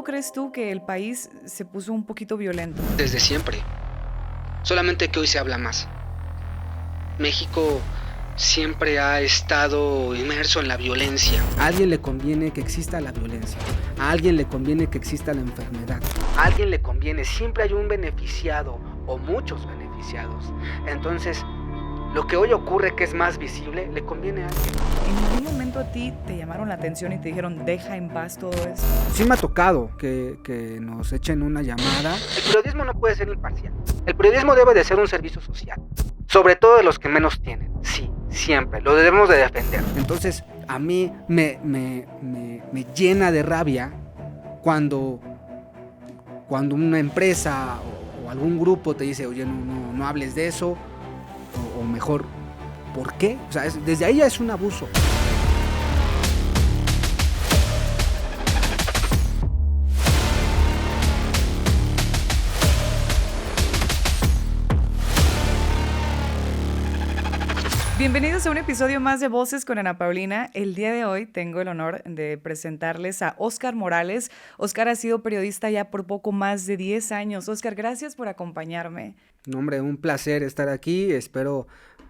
¿Cuándo crees tú que el país se puso un poquito violento? Desde siempre. Solamente que hoy se habla más. México siempre ha estado inmerso en la violencia. A alguien le conviene que exista la violencia. A alguien le conviene que exista la enfermedad. A alguien le conviene. Siempre hay un beneficiado o muchos beneficiados. Entonces, lo que hoy ocurre que es más visible, le conviene a alguien. ¿En algún momento a ti te llamaron la atención y te dijeron, deja en paz todo esto? Sí me ha tocado que nos echen una llamada. El periodismo no puede ser imparcial. El periodismo debe de ser un servicio social. Sobre todo de los que menos tienen. Sí, siempre. Lo debemos de defender. Entonces, a mí me llena de rabia cuando una empresa o algún grupo te dice, oye, no hables de eso. O mejor, ¿por qué? O sea, desde ahí ya es un abuso. Bienvenidos a un episodio más de Voces con Ana Paulina. El día de hoy tengo el honor de presentarles a Óscar Morales. Óscar ha sido periodista ya por poco más de 10 años. Óscar, gracias por acompañarme. No, hombre, un placer estar aquí. Espero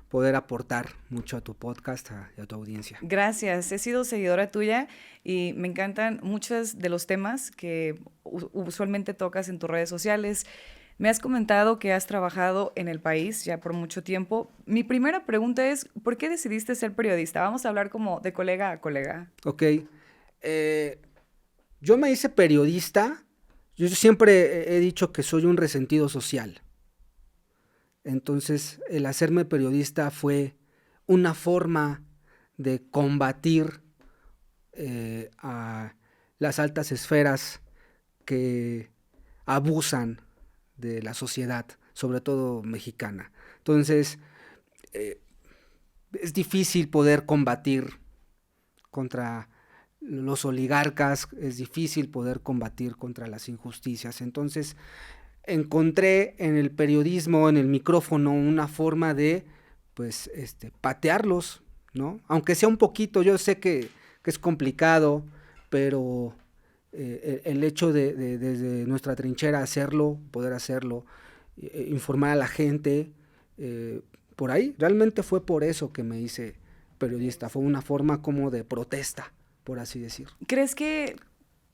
poder aportar mucho a tu podcast y a tu audiencia. Gracias, he sido seguidora tuya y me encantan muchos de los temas que usualmente tocas en tus redes sociales. Me has comentado que has trabajado en el país ya por mucho tiempo. Mi primera pregunta es, ¿por qué decidiste ser periodista? Vamos a hablar como de colega a colega. Ok, yo me hice periodista. Yo siempre he dicho que soy un resentido social. Entonces, el hacerme periodista fue una forma de combatir a las altas esferas que abusan de la sociedad, sobre todo mexicana. Entonces, es difícil poder combatir contra los oligarcas, es difícil poder combatir contra las injusticias. Entonces, encontré en el periodismo, en el micrófono, una forma de, pues, patearlos, ¿no? Aunque sea un poquito, yo sé que es complicado, pero el hecho de desde nuestra trinchera poder hacerlo, informar a la gente, por ahí, realmente fue por eso que me hice periodista, fue una forma como de protesta, por así decir. ¿Crees que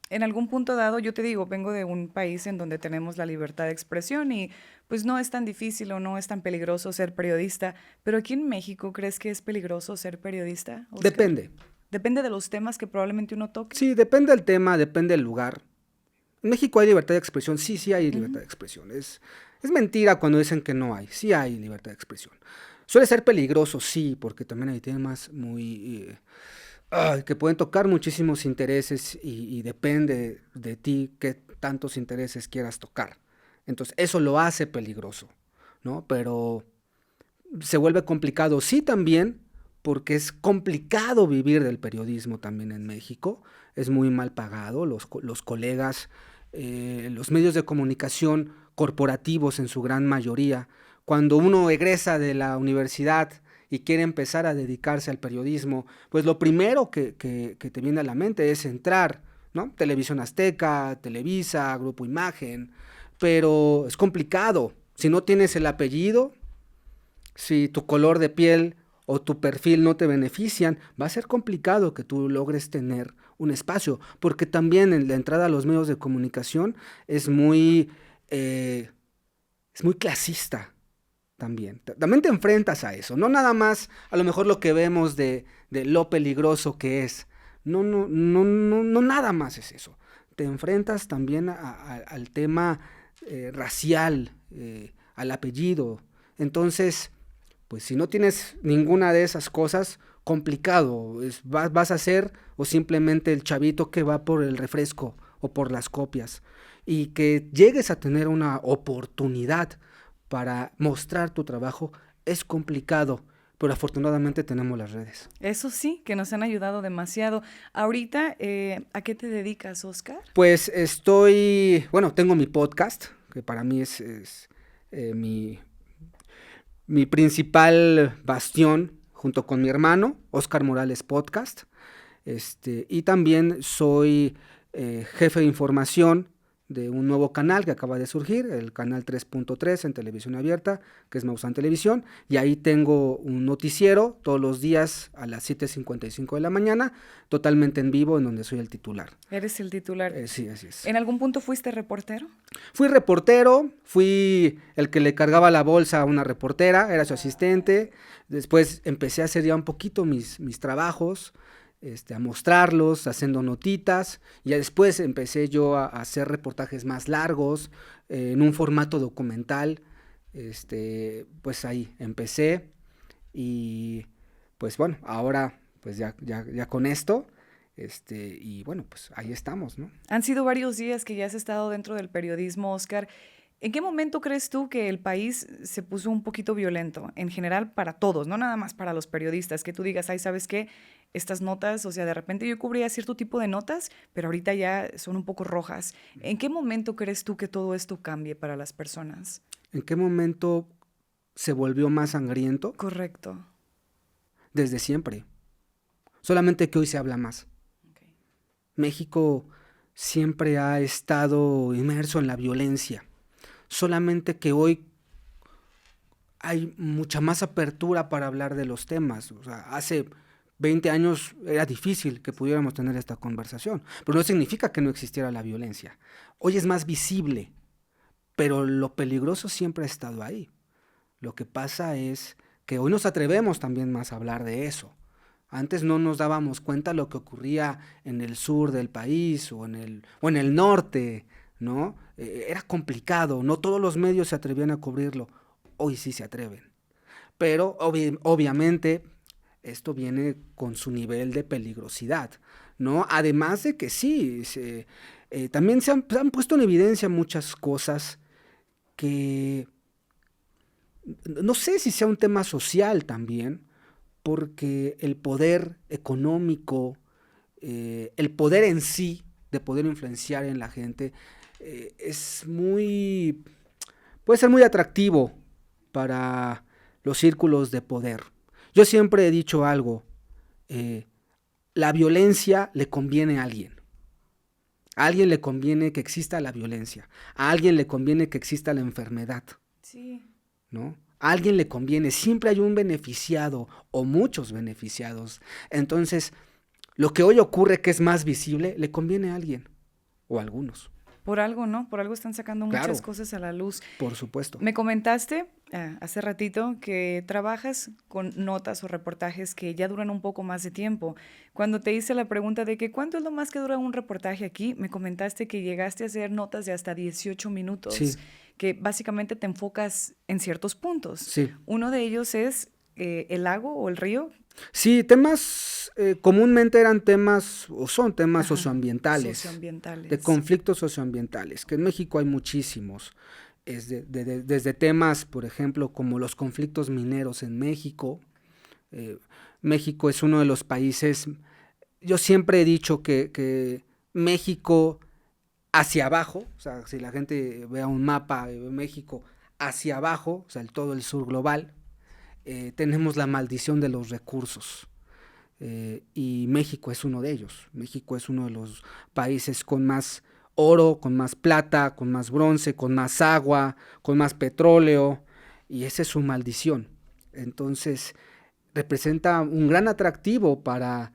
en algún punto dado, yo te digo, vengo de un país en donde tenemos la libertad de expresión y pues no es tan difícil o no es tan peligroso ser periodista, pero aquí en México, ¿crees que es peligroso ser periodista, Óscar? Depende. ¿Depende de los temas que probablemente uno toque? Sí, depende del tema, depende del lugar. En México hay libertad de expresión, sí hay libertad de expresión. Es mentira cuando dicen que no hay, sí hay libertad de expresión. Suele ser peligroso, sí, porque también hay temas muy... que pueden tocar muchísimos intereses y depende de ti qué tantos intereses quieras tocar. Entonces, eso lo hace peligroso, ¿no? Pero se vuelve complicado, sí, también, porque es complicado vivir del periodismo también en México. Es muy mal pagado, los colegas, los medios de comunicación corporativos en su gran mayoría. Cuando uno egresa de la universidad y quiere empezar a dedicarse al periodismo, pues lo primero que te viene a la mente es entrar, ¿no? Televisión Azteca, Televisa, Grupo Imagen, pero es complicado. Si no tienes el apellido, si tu color de piel o tu perfil no te benefician, va a ser complicado que tú logres tener un espacio, porque también en la entrada a los medios de comunicación es muy clasista. También te enfrentas a eso, no nada más a lo mejor lo que vemos de lo peligroso que es, no nada más es eso, te enfrentas también al tema racial, al apellido. Entonces, pues si no tienes ninguna de esas cosas, complicado, vas a ser o simplemente el chavito que va por el refresco o por las copias, y que llegues a tener una oportunidad para mostrar tu trabajo es complicado, pero afortunadamente tenemos las redes. Eso sí, que nos han ayudado demasiado. Ahorita, ¿a qué te dedicas, Óscar? Pues tengo mi podcast, que para mí es mi principal bastión, junto con mi hermano, Óscar Morales Podcast, y también soy jefe de información de un nuevo canal que acaba de surgir, el canal 3.3 en televisión abierta, que es Maussan Televisión, y ahí tengo un noticiero todos los días a las 7:55 de la mañana, totalmente en vivo, en donde soy el titular. ¿Eres el titular? Sí, así es. ¿En algún punto fuiste reportero? Fui reportero, fui el que le cargaba la bolsa a una reportera, era su asistente, después empecé a hacer ya un poquito mis trabajos, a mostrarlos, haciendo notitas, y ya después empecé yo a hacer reportajes más largos, en un formato documental, pues ahí empecé, y pues bueno, ahora pues ya con esto, y bueno, pues ahí estamos, ¿no? Han sido varios días que ya has estado dentro del periodismo, Oscar. ¿En qué momento crees tú que el país se puso un poquito violento? En general para todos, no nada más para los periodistas, que tú digas, ay, ¿sabes qué? Estas notas, o sea, de repente yo cubría cierto tipo de notas, pero ahorita ya son un poco rojas. ¿En qué momento crees tú que todo esto cambie para las personas? ¿En qué momento se volvió más sangriento? Correcto. Desde siempre. Solamente que hoy se habla más. Okay. México siempre ha estado inmerso en la violencia. Solamente que hoy hay mucha más apertura para hablar de los temas. O sea, hace 20 años era difícil que pudiéramos tener esta conversación, pero no significa que no existiera la violencia. Hoy es más visible, pero lo peligroso siempre ha estado ahí. Lo que pasa es que hoy nos atrevemos también más a hablar de eso. Antes no nos dábamos cuenta de lo que ocurría en el sur del país o en el norte, ¿no? Era complicado, no todos los medios se atrevían a cubrirlo. Hoy sí se atreven. Pero obviamente esto viene con su nivel de peligrosidad, ¿no? Además de que sí, también se han puesto en evidencia muchas cosas que no sé si sea un tema social también, porque el poder económico, el poder en sí, de poder influenciar en la gente, puede ser muy atractivo para los círculos de poder. Yo siempre he dicho algo, la violencia le conviene a alguien. A alguien le conviene que exista la violencia, a alguien le conviene que exista la enfermedad. Sí. ¿No? A alguien le conviene, siempre hay un beneficiado o muchos beneficiados. Entonces, lo que hoy ocurre que es más visible, le conviene a alguien o a algunos. Por algo, ¿no? Por algo están sacando muchas Claro, cosas a la luz. Por supuesto. Me comentaste hace ratito que trabajas con notas o reportajes que ya duran un poco más de tiempo. Cuando te hice la pregunta de que cuánto es lo más que dura un reportaje aquí, me comentaste que llegaste a hacer notas de hasta 18 minutos, Sí. que básicamente te enfocas en ciertos puntos. Sí. Uno de ellos es el lago o el río. Sí, temas comúnmente eran temas o son temas Ajá, socioambientales, de conflictos socioambientales, que en México hay muchísimos. Desde temas, por ejemplo, como los conflictos mineros en México. México es uno de los países, yo siempre he dicho que México hacia abajo, o sea, si la gente vea un mapa de México hacia abajo, o sea, todo el sur global, tenemos la maldición de los recursos. Y México es uno de ellos. México es uno de los países con más oro, con más plata, con más bronce, con más agua, con más petróleo, y esa es su maldición. Entonces, representa un gran atractivo para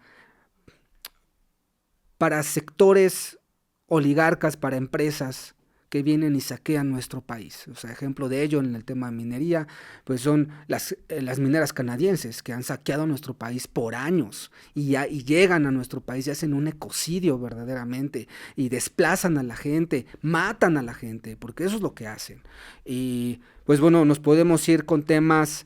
sectores oligarcas, para empresas que vienen y saquean nuestro país. O sea, ejemplo de ello en el tema de minería, pues son las mineras canadienses que han saqueado nuestro país por años y llegan a nuestro país y hacen un ecocidio verdaderamente y desplazan a la gente, matan a la gente, porque eso es lo que hacen. Y pues bueno, nos podemos ir con temas,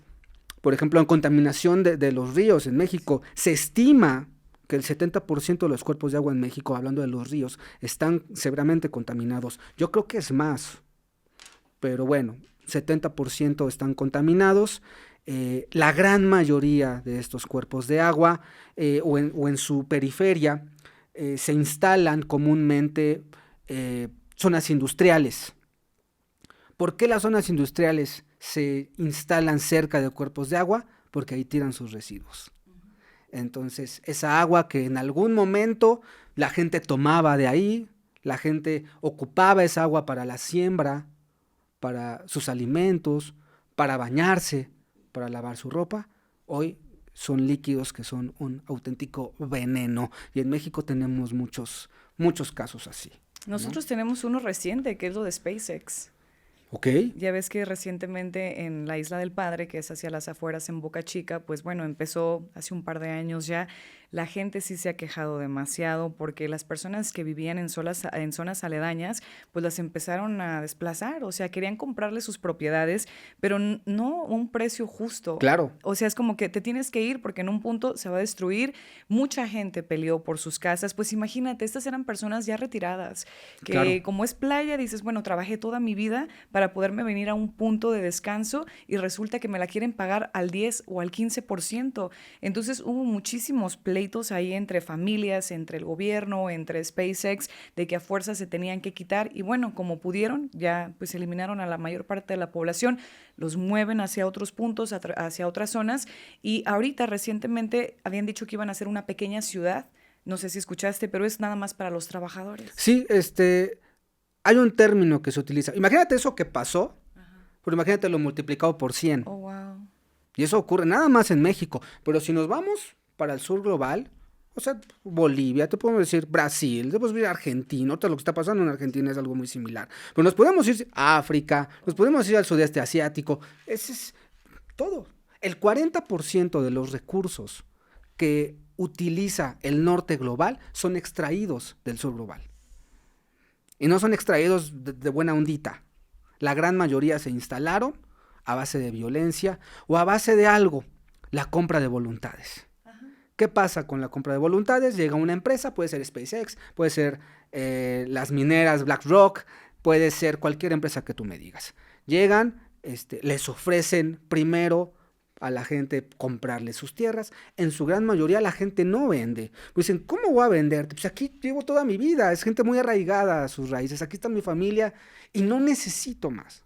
por ejemplo, en contaminación de los ríos en México. Se estima que el 70% de los cuerpos de agua en México, hablando de los ríos, están severamente contaminados. Yo creo que es más, pero bueno, 70% están contaminados. La gran mayoría de estos cuerpos de agua o en su periferia se instalan comúnmente zonas industriales. ¿Por qué las zonas industriales se instalan cerca de cuerpos de agua? Porque ahí tiran sus residuos. Entonces, esa agua que en algún momento la gente tomaba de ahí, la gente ocupaba esa agua para la siembra, para sus alimentos, para bañarse, para lavar su ropa, hoy son líquidos que son un auténtico veneno. Y en México tenemos muchos casos así, ¿no? Nosotros tenemos uno reciente, que es lo de SpaceX. Ok. Ya ves que recientemente en la Isla del Padre, que es hacia las afueras en Boca Chica, pues bueno, empezó hace un par de años ya. La gente sí se ha quejado demasiado porque las personas que vivían en zonas aledañas, pues las empezaron a desplazar, o sea, querían comprarle sus propiedades, pero no a un precio justo. Claro. O sea, es como que te tienes que ir porque en un punto se va a destruir. Mucha gente peleó por sus casas, pues imagínate, estas eran personas ya retiradas, que Claro. como es playa, dices, bueno, trabajé toda mi vida para poderme venir a un punto de descanso y resulta que me la quieren pagar al 10 o al 15%. Entonces hubo muchísimos pleitos ahí entre familias, entre el gobierno, entre SpaceX, de que a fuerza se tenían que quitar y bueno, como pudieron, ya pues eliminaron a la mayor parte de la población, los mueven hacia otros puntos, hacia otras zonas y ahorita recientemente habían dicho que iban a hacer una pequeña ciudad, no sé si escuchaste, pero es nada más para los trabajadores. Sí, hay un término que se utiliza. Imagínate eso que pasó, pero imagínate lo multiplicado por 100. Oh, wow. Y eso ocurre nada más en México. Pero si nos vamos para el sur global, o sea, Bolivia, te podemos decir Brasil, te podemos decir Argentina, todo lo que está pasando en Argentina es algo muy similar. Pero nos podemos ir a África, nos podemos ir al sudeste asiático, ese es todo. El 40% de los recursos que utiliza el norte global son extraídos del sur global. Y no son extraídos de buena ondita. La gran mayoría se instalaron a base de violencia o a base de algo, la compra de voluntades. ¿Qué pasa con la compra de voluntades? Llega una empresa, puede ser SpaceX, puede ser las mineras BlackRock, puede ser cualquier empresa que tú me digas. Llegan, les ofrecen primero a la gente comprarle sus tierras. En su gran mayoría la gente no vende. Pues dicen, ¿cómo voy a vender? Pues aquí llevo toda mi vida, es gente muy arraigada a sus raíces, aquí está mi familia y no necesito más.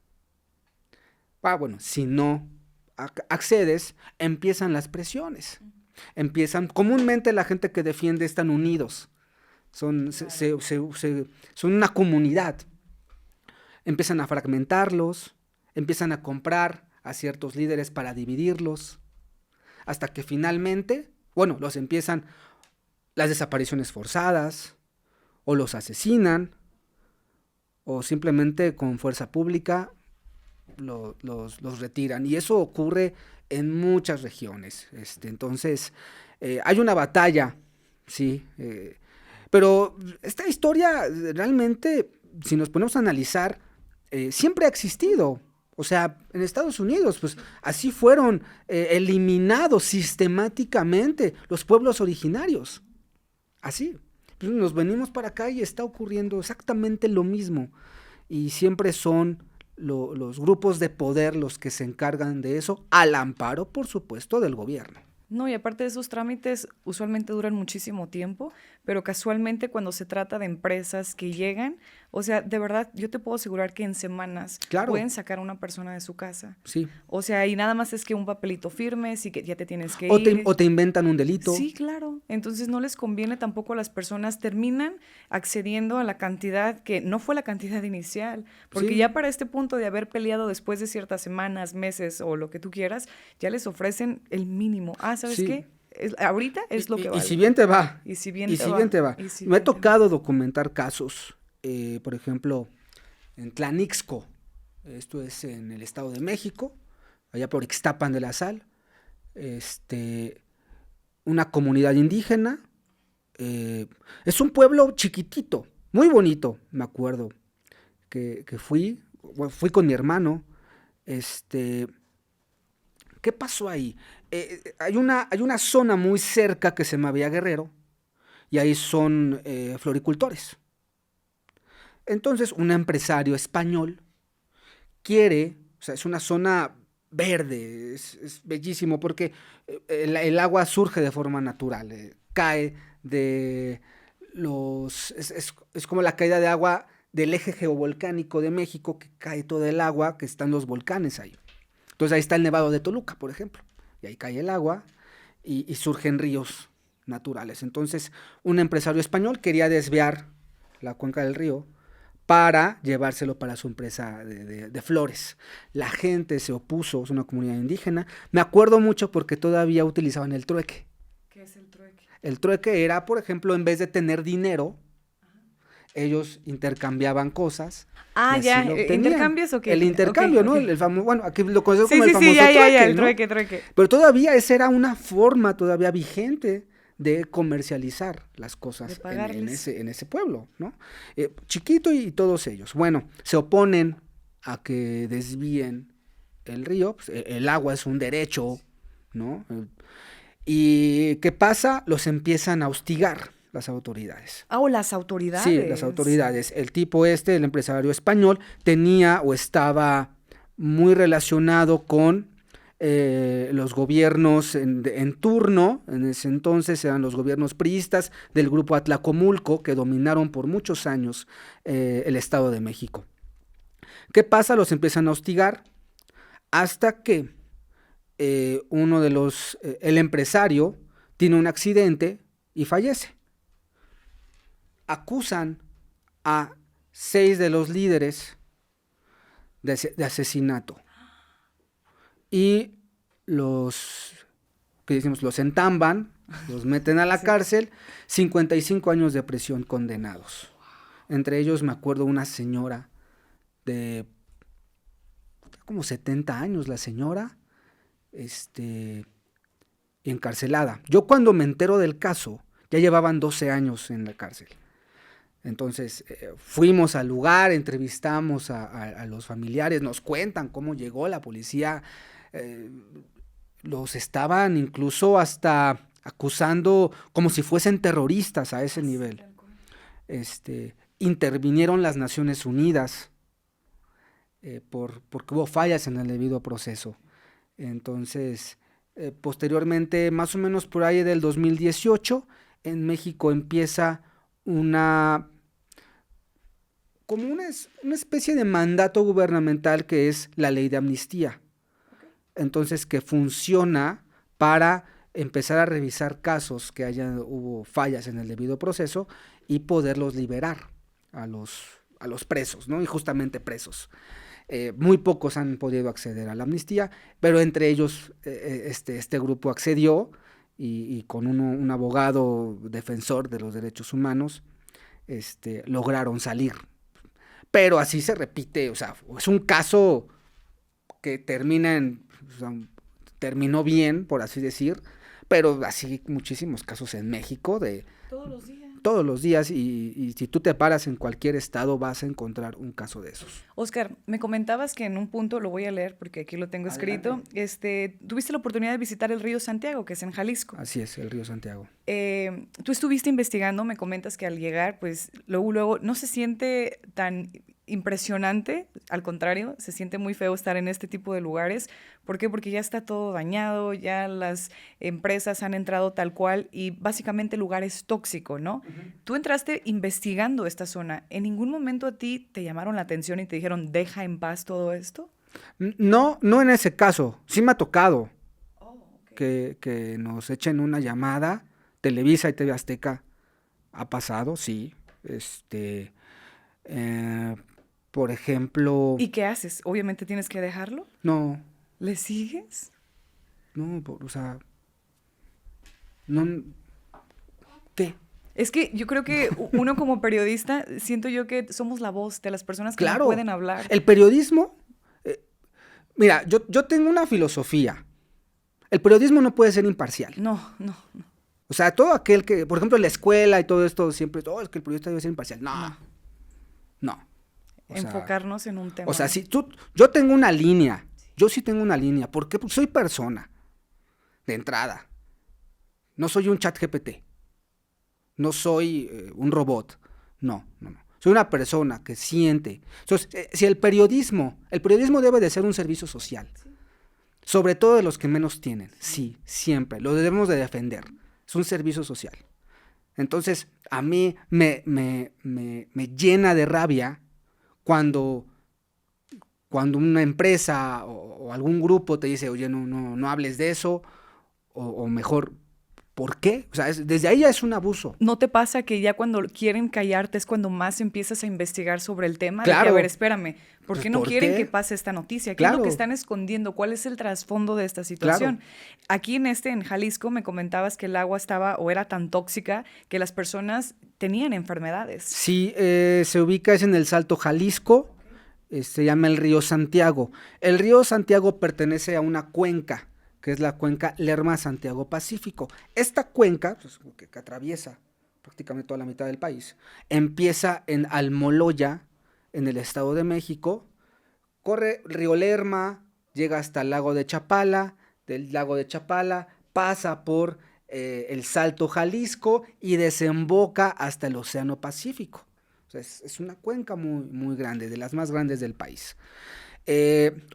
Bueno, si no accedes, empiezan las presiones. Empiezan, comúnmente la gente que defiende están unidos, son una comunidad. Empiezan a fragmentarlos, empiezan a comprar a ciertos líderes para dividirlos, hasta que finalmente, bueno, las desapariciones forzadas, o los asesinan, o simplemente con fuerza pública los retiran. Y eso ocurre en muchas regiones. Entonces, hay una batalla, sí, pero esta historia realmente, si nos ponemos a analizar, siempre ha existido. O sea, en Estados Unidos, pues así fueron eliminados sistemáticamente los pueblos originarios. Así. Pues, nos venimos para acá y está ocurriendo exactamente lo mismo. Y siempre son los grupos de poder los que se encargan de eso, al amparo, por supuesto, del gobierno. No, y aparte de esos trámites, usualmente duran muchísimo tiempo, pero casualmente cuando se trata de empresas que llegan, o sea, de verdad, yo te puedo asegurar que en semanas pueden sacar a una persona de su casa. Sí. O sea, y nada más es que un papelito firmes y que ya te tienes que ir. O te inventan un delito. Sí, claro. Entonces no les conviene tampoco a las personas, terminan accediendo a la cantidad que no fue la cantidad inicial, porque ya para este punto de haber peleado después de ciertas semanas, meses o lo que tú quieras, ya les ofrecen el mínimo. ¿Sabes qué? Ahorita es lo que vale. Y si bien te va. Y si bien te va. Me ha tocado documentar casos, por ejemplo, en Tlanixco, esto es en el Estado de México, allá por Ixtapan de la Sal, una comunidad indígena, es un pueblo chiquitito, muy bonito, me acuerdo, que fui con mi hermano, ¿qué pasó ahí? Hay una zona muy cerca que se llama Villa Guerrero y ahí son floricultores. Entonces un empresario español quiere, o sea, es una zona verde, es bellísimo porque el agua surge de forma natural, cae de es como la caída de agua del eje geovolcánico de México, que cae todo el agua, que están los volcanes ahí. Entonces ahí está el Nevado de Toluca, por ejemplo, y ahí cae el agua y surgen ríos naturales. Entonces, un empresario español quería desviar la cuenca del río para llevárselo para su empresa de flores. La gente se opuso, es una comunidad indígena. Me acuerdo mucho porque todavía utilizaban el trueque. ¿Qué es el trueque? El trueque era, por ejemplo, en vez de tener dinero, ellos intercambiaban cosas. Ah, ya, ¿intercambios o qué? El intercambio, Ok, ¿no? ok. El famoso, bueno, aquí lo conocemos Sí, como sí, el famoso sí, ya, trueque, el ¿no? trueque. Pero todavía esa era una forma todavía vigente de comercializar las cosas De en pagarles. ese pueblo, ¿no? Chiquito y todos ellos. Bueno, se oponen a que desvíen el río, pues, el agua es un derecho, ¿no? ¿Y qué pasa? Los empiezan a hostigar las autoridades. Ah, o las autoridades. Sí, las autoridades. El tipo el empresario español, tenía o estaba muy relacionado con los gobiernos en turno. En ese entonces eran los gobiernos priistas del grupo Atlacomulco, que dominaron por muchos años el Estado de México. ¿Qué pasa? Los empiezan a hostigar hasta que uno de los, el empresario, tiene un accidente y fallece. Acusan a 6 de los líderes de asesinato y los entamban, los meten a la cárcel, 55 años de prisión condenados. Entre ellos me acuerdo una señora de como 70 años, la señora, encarcelada. Yo cuando me entero del caso, ya llevaban 12 años en la cárcel. Entonces fuimos al lugar, entrevistamos a los familiares, nos cuentan cómo llegó la policía, los estaban incluso hasta acusando como si fuesen terroristas a ese nivel. Intervinieron las Naciones Unidas porque hubo fallas en el debido proceso. Entonces, posteriormente, más o menos por ahí del 2018, en México empieza una especie de mandato gubernamental que es la ley de amnistía. Entonces, que funciona para empezar a revisar casos que hubo fallas en el debido proceso y poderlos liberar a los presos, ¿no? Injustamente presos. Muy pocos han podido acceder a la amnistía, pero entre ellos este grupo accedió y con un abogado defensor de los derechos humanos lograron salir. Pero así se repite, o sea, es un caso que terminó bien, por así decir, pero así muchísimos casos en México de todos los días y si tú te paras en cualquier estado vas a encontrar un caso de esos. Oscar, me comentabas que en un punto, lo voy a leer porque aquí lo tengo escrito, tuviste la oportunidad de visitar el río Santiago, que es en Jalisco. Así es, el río Santiago. Tú estuviste investigando, me comentas que al llegar, pues luego no se siente tan impresionante, al contrario, se siente muy feo estar en este tipo de lugares. ¿Por qué? Porque ya está todo dañado, ya las empresas han entrado tal cual y básicamente el lugar es tóxico, ¿no? Uh-huh. Tú entraste investigando esta zona. ¿En ningún momento a ti te llamaron la atención y te dijeron, deja en paz todo esto? No en ese caso. Sí me ha tocado que nos echen una llamada. Televisa y TV Azteca ha pasado, sí. Por ejemplo... ¿Y qué haces? ¿Obviamente tienes que dejarlo? No. ¿Le sigues? No, o sea... No... ¿Qué? Es que yo creo que uno como periodista, siento yo que somos la voz de las personas que no pueden hablar. El periodismo... mira, yo tengo una filosofía. El periodismo no puede ser imparcial. No. O sea, todo aquel que... Por ejemplo, en la escuela y todo esto siempre... es que el periodista debe ser imparcial. No. Enfocarnos en un tema. O sea, si yo tengo una línea, yo sí tengo una línea, ¿por qué? Porque soy persona, de entrada. No soy un chat GPT, no soy un robot, no. Soy una persona que siente. Entonces, si el periodismo debe de ser un servicio social, sobre todo de los que menos tienen, sí, siempre, lo debemos de defender, es un servicio social. Entonces, a mí me llena de rabia cuando una empresa o algún grupo te dice, oye, no hables de eso, o mejor, ¿por qué? O sea, desde ahí ya es un abuso. ¿No te pasa que ya cuando quieren callarte es cuando más empiezas a investigar sobre el tema? De que, Claro. a ver, espérame, ¿por Pues, qué no ¿por quieren qué? que pase esta noticia? ¿Qué es lo Claro. que están escondiendo? ¿Cuál es el trasfondo de esta situación? Claro. Aquí en Jalisco, me comentabas que el agua estaba o era tan tóxica que las personas tenían enfermedades. Sí, se ubica es en el Salto Jalisco, se llama el río Santiago. El río Santiago pertenece a una cuenca, que es la cuenca Lerma-Santiago-Pacífico. Esta cuenca, pues, que atraviesa prácticamente toda la mitad del país, empieza en Almoloya, en el Estado de México, corre el río Lerma, llega hasta el lago de Chapala, del lago de Chapala pasa por el Salto Jalisco y desemboca hasta el Océano Pacífico. O sea, es una cuenca muy, muy grande, de las más grandes del país.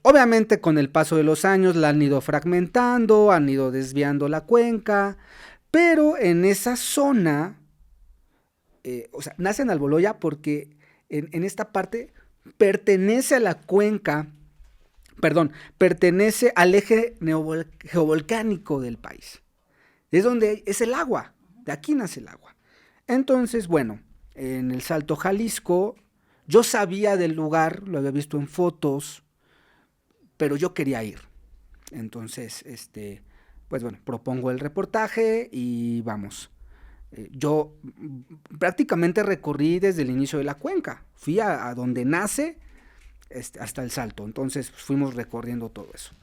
Obviamente con el paso de los años la han ido fragmentando, han ido desviando la cuenca, pero en esa zona, o sea, nace en Almoloya porque en esta parte pertenece a la cuenca, pertenece al eje geovolcánico del país. Es donde es el agua, de aquí nace el agua. Entonces, bueno, en el Salto Jalisco, yo sabía del lugar, lo había visto en fotos, pero yo quería ir. Entonces, pues bueno, propongo el reportaje y vamos. Yo prácticamente recorrí desde el inicio de la cuenca, fui a donde nace hasta el Salto, entonces pues, fuimos recorriendo todo eso.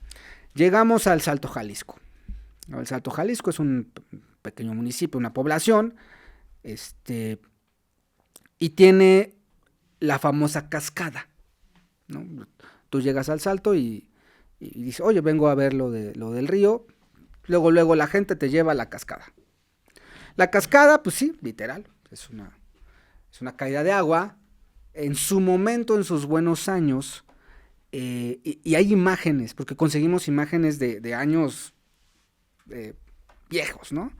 Llegamos al Salto Jalisco. El Salto Jalisco es un pequeño municipio, una población, y tiene la famosa cascada, ¿no? Tú llegas al Salto y dices, oye, vengo a ver lo del río, luego la gente te lleva a la cascada. La cascada, pues sí, literal, es una caída de agua. En su momento, en sus buenos años, y hay imágenes, porque conseguimos imágenes de años viejos, ¿no?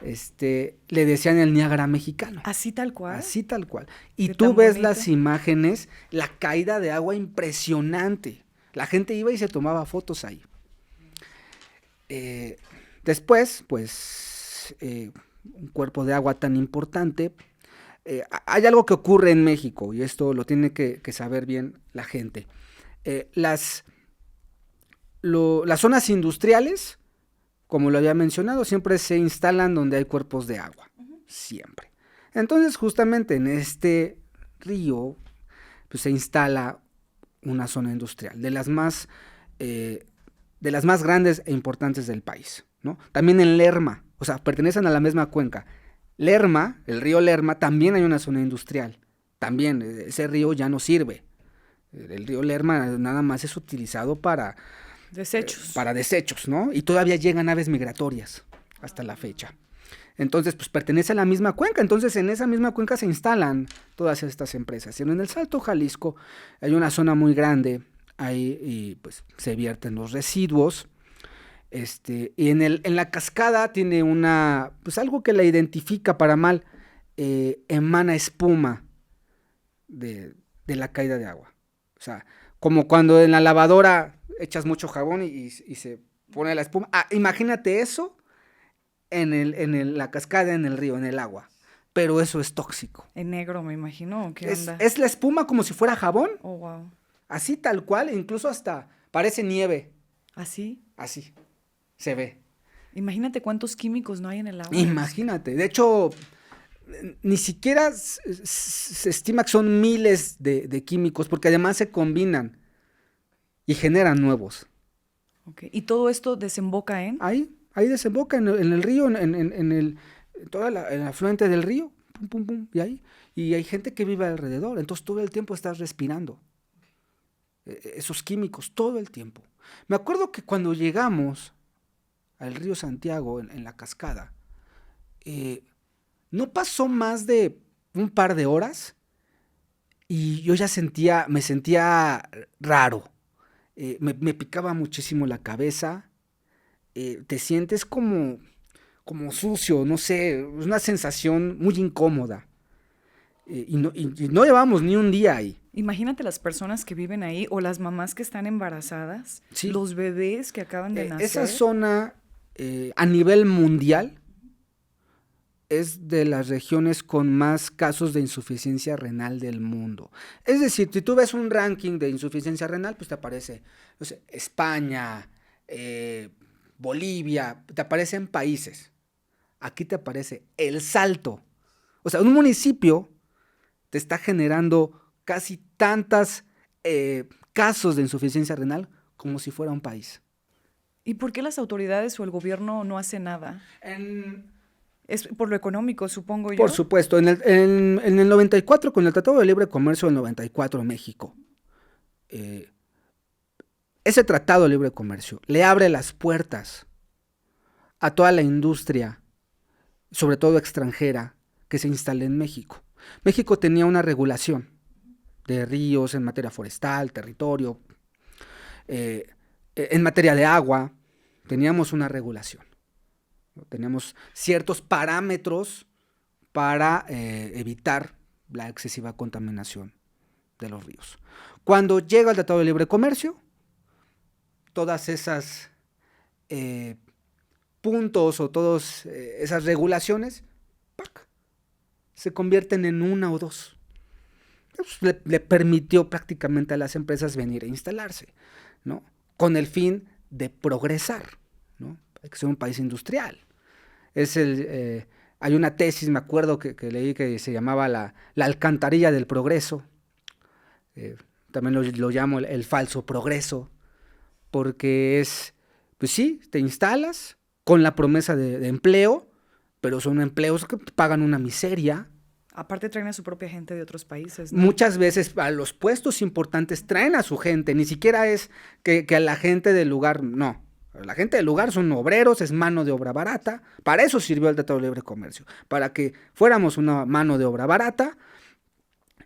Le decían el Niágara mexicano. Así tal cual. Así tal cual. Y Qué tú tan ves bonito. las imágenes, la caída de agua impresionante. La gente iba y se tomaba fotos ahí. Después, pues, un cuerpo de agua tan importante. Hay algo que ocurre en México, y esto lo tiene que saber bien la gente. Las zonas industriales, como lo había mencionado, siempre se instalan donde hay cuerpos de agua, siempre. Entonces, justamente en este río, pues, se instala una zona industrial, de las más grandes e importantes del país, ¿no? También en Lerma, o sea, pertenecen a la misma cuenca. Lerma, el río Lerma, también hay una zona industrial. También, ese río ya no sirve. El río Lerma nada más es utilizado para desechos, ¿no? Y todavía llegan aves migratorias hasta la fecha. Entonces, pues pertenece a la misma cuenca. Entonces, en esa misma cuenca se instalan todas estas empresas. En el Salto Jalisco hay una zona muy grande, ahí y pues se vierten los residuos. Y en la cascada tiene pues algo que la identifica para mal, emana espuma de la caída de agua. O sea, como cuando en la lavadora echas mucho jabón y se pone la espuma. Imagínate eso en la cascada, en el río, en el agua. Pero eso es tóxico. En negro, me imagino. ¿Qué onda? Es la espuma como si fuera jabón. Oh, wow. Así tal cual, incluso hasta parece nieve. ¿Así? Así se ve. Imagínate cuántos químicos no hay en el agua. Imagínate. De hecho, ni siquiera se estima que son miles de químicos, porque además se combinan y generan nuevos. Okay. ¿Y todo esto desemboca en? Ahí desemboca en el río, en toda el afluente del río, pum, pum, pum, y hay gente que vive alrededor, entonces todo el tiempo estás respirando esos químicos, todo el tiempo. Me acuerdo que cuando llegamos al río Santiago, en la cascada, no pasó más de un par de horas y yo ya me sentía raro, me picaba muchísimo la cabeza, te sientes como sucio, no sé, es una sensación muy incómoda. Y no llevamos ni un día ahí. Imagínate las personas que viven ahí o las mamás que están embarazadas, Sí. los bebés que acaban de nacer. Esa zona a nivel mundial, es de las regiones con más casos de insuficiencia renal del mundo. Es decir, si tú ves un ranking de insuficiencia renal, pues te aparece, no sé, España, Bolivia, te aparecen países. Aquí te aparece El Salto. O sea, un municipio te está generando casi tantos casos de insuficiencia renal como si fuera un país. ¿Y por qué las autoridades o el gobierno no hace nada? Es por lo económico, supongo yo. Por supuesto, en el 94, con el Tratado de Libre Comercio del 94, México, ese Tratado de Libre Comercio le abre las puertas a toda la industria, sobre todo extranjera, que se instale en México. México tenía una regulación de ríos en materia forestal, territorio, en materia de agua, teníamos una regulación. Teníamos ciertos parámetros para evitar la excesiva contaminación de los ríos. Cuando llega el Tratado de Libre Comercio, todas esas puntos o todas esas regulaciones ¡pac!, se convierten en una o dos. Le permitió prácticamente a las empresas venir a instalarse, ¿no? Con el fin de progresar, ¿no? Hay que ser un país industrial. Hay una tesis, me acuerdo, que leí, que se llamaba la alcantarilla del progreso. También lo llamo el falso progreso, porque pues sí, te instalas con la promesa de empleo, pero son empleos que pagan una miseria. Aparte traen a su propia gente de otros países, ¿no? Muchas veces a los puestos importantes traen a su gente, ni siquiera es que a la gente del lugar, no. La gente del lugar son obreros, es mano de obra barata. Para eso sirvió el Tratado de Libre Comercio, para que fuéramos una mano de obra barata,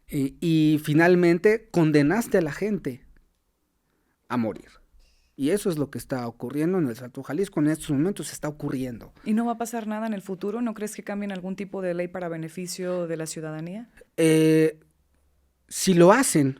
y finalmente condenaste a la gente a morir. Y eso es lo que está ocurriendo en el Salto Jalisco, en estos momentos está ocurriendo. ¿Y no va a pasar nada en el futuro? ¿No crees que cambien algún tipo de ley para beneficio de la ciudadanía? Si lo hacen,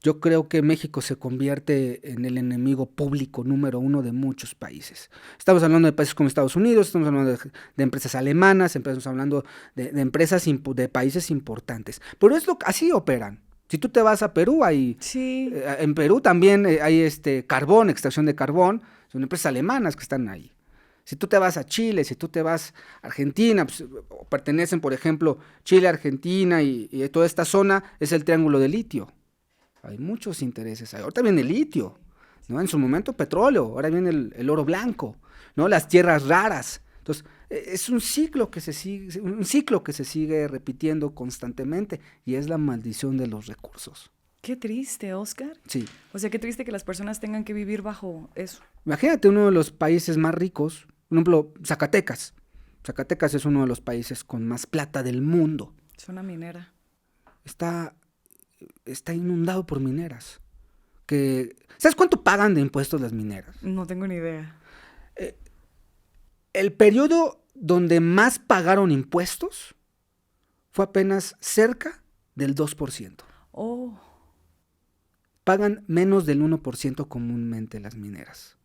yo creo que México se convierte en el enemigo público número 1 de muchos países. Estamos hablando de países como Estados Unidos, estamos hablando de empresas alemanas, estamos hablando de empresas de países importantes. Pero así operan. Si tú te vas a Perú, sí. En Perú también hay carbón, extracción de carbón, son empresas alemanas que están ahí. Si tú te vas a Chile, si tú te vas a Argentina, pues, pertenecen, por ejemplo, Chile, Argentina y toda esta zona es el triángulo de litio. Hay muchos intereses. Ahorita viene el litio, ¿no? En su momento petróleo, ahora viene el oro blanco, ¿no? Las tierras raras. Entonces, es un ciclo que se sigue repitiendo constantemente, y es la maldición de los recursos. Qué triste, Oscar. Sí. O sea, qué triste que las personas tengan que vivir bajo eso. Imagínate uno de los países más ricos, por ejemplo, Zacatecas. Zacatecas es uno de los países con más plata del mundo. Zona minera. Está inundado por mineras. ¿Sabes cuánto pagan de impuestos las mineras? No tengo ni idea. El periodo donde más pagaron impuestos fue apenas cerca del 2%. Oh. Pagan menos del 1% comúnmente las mineras.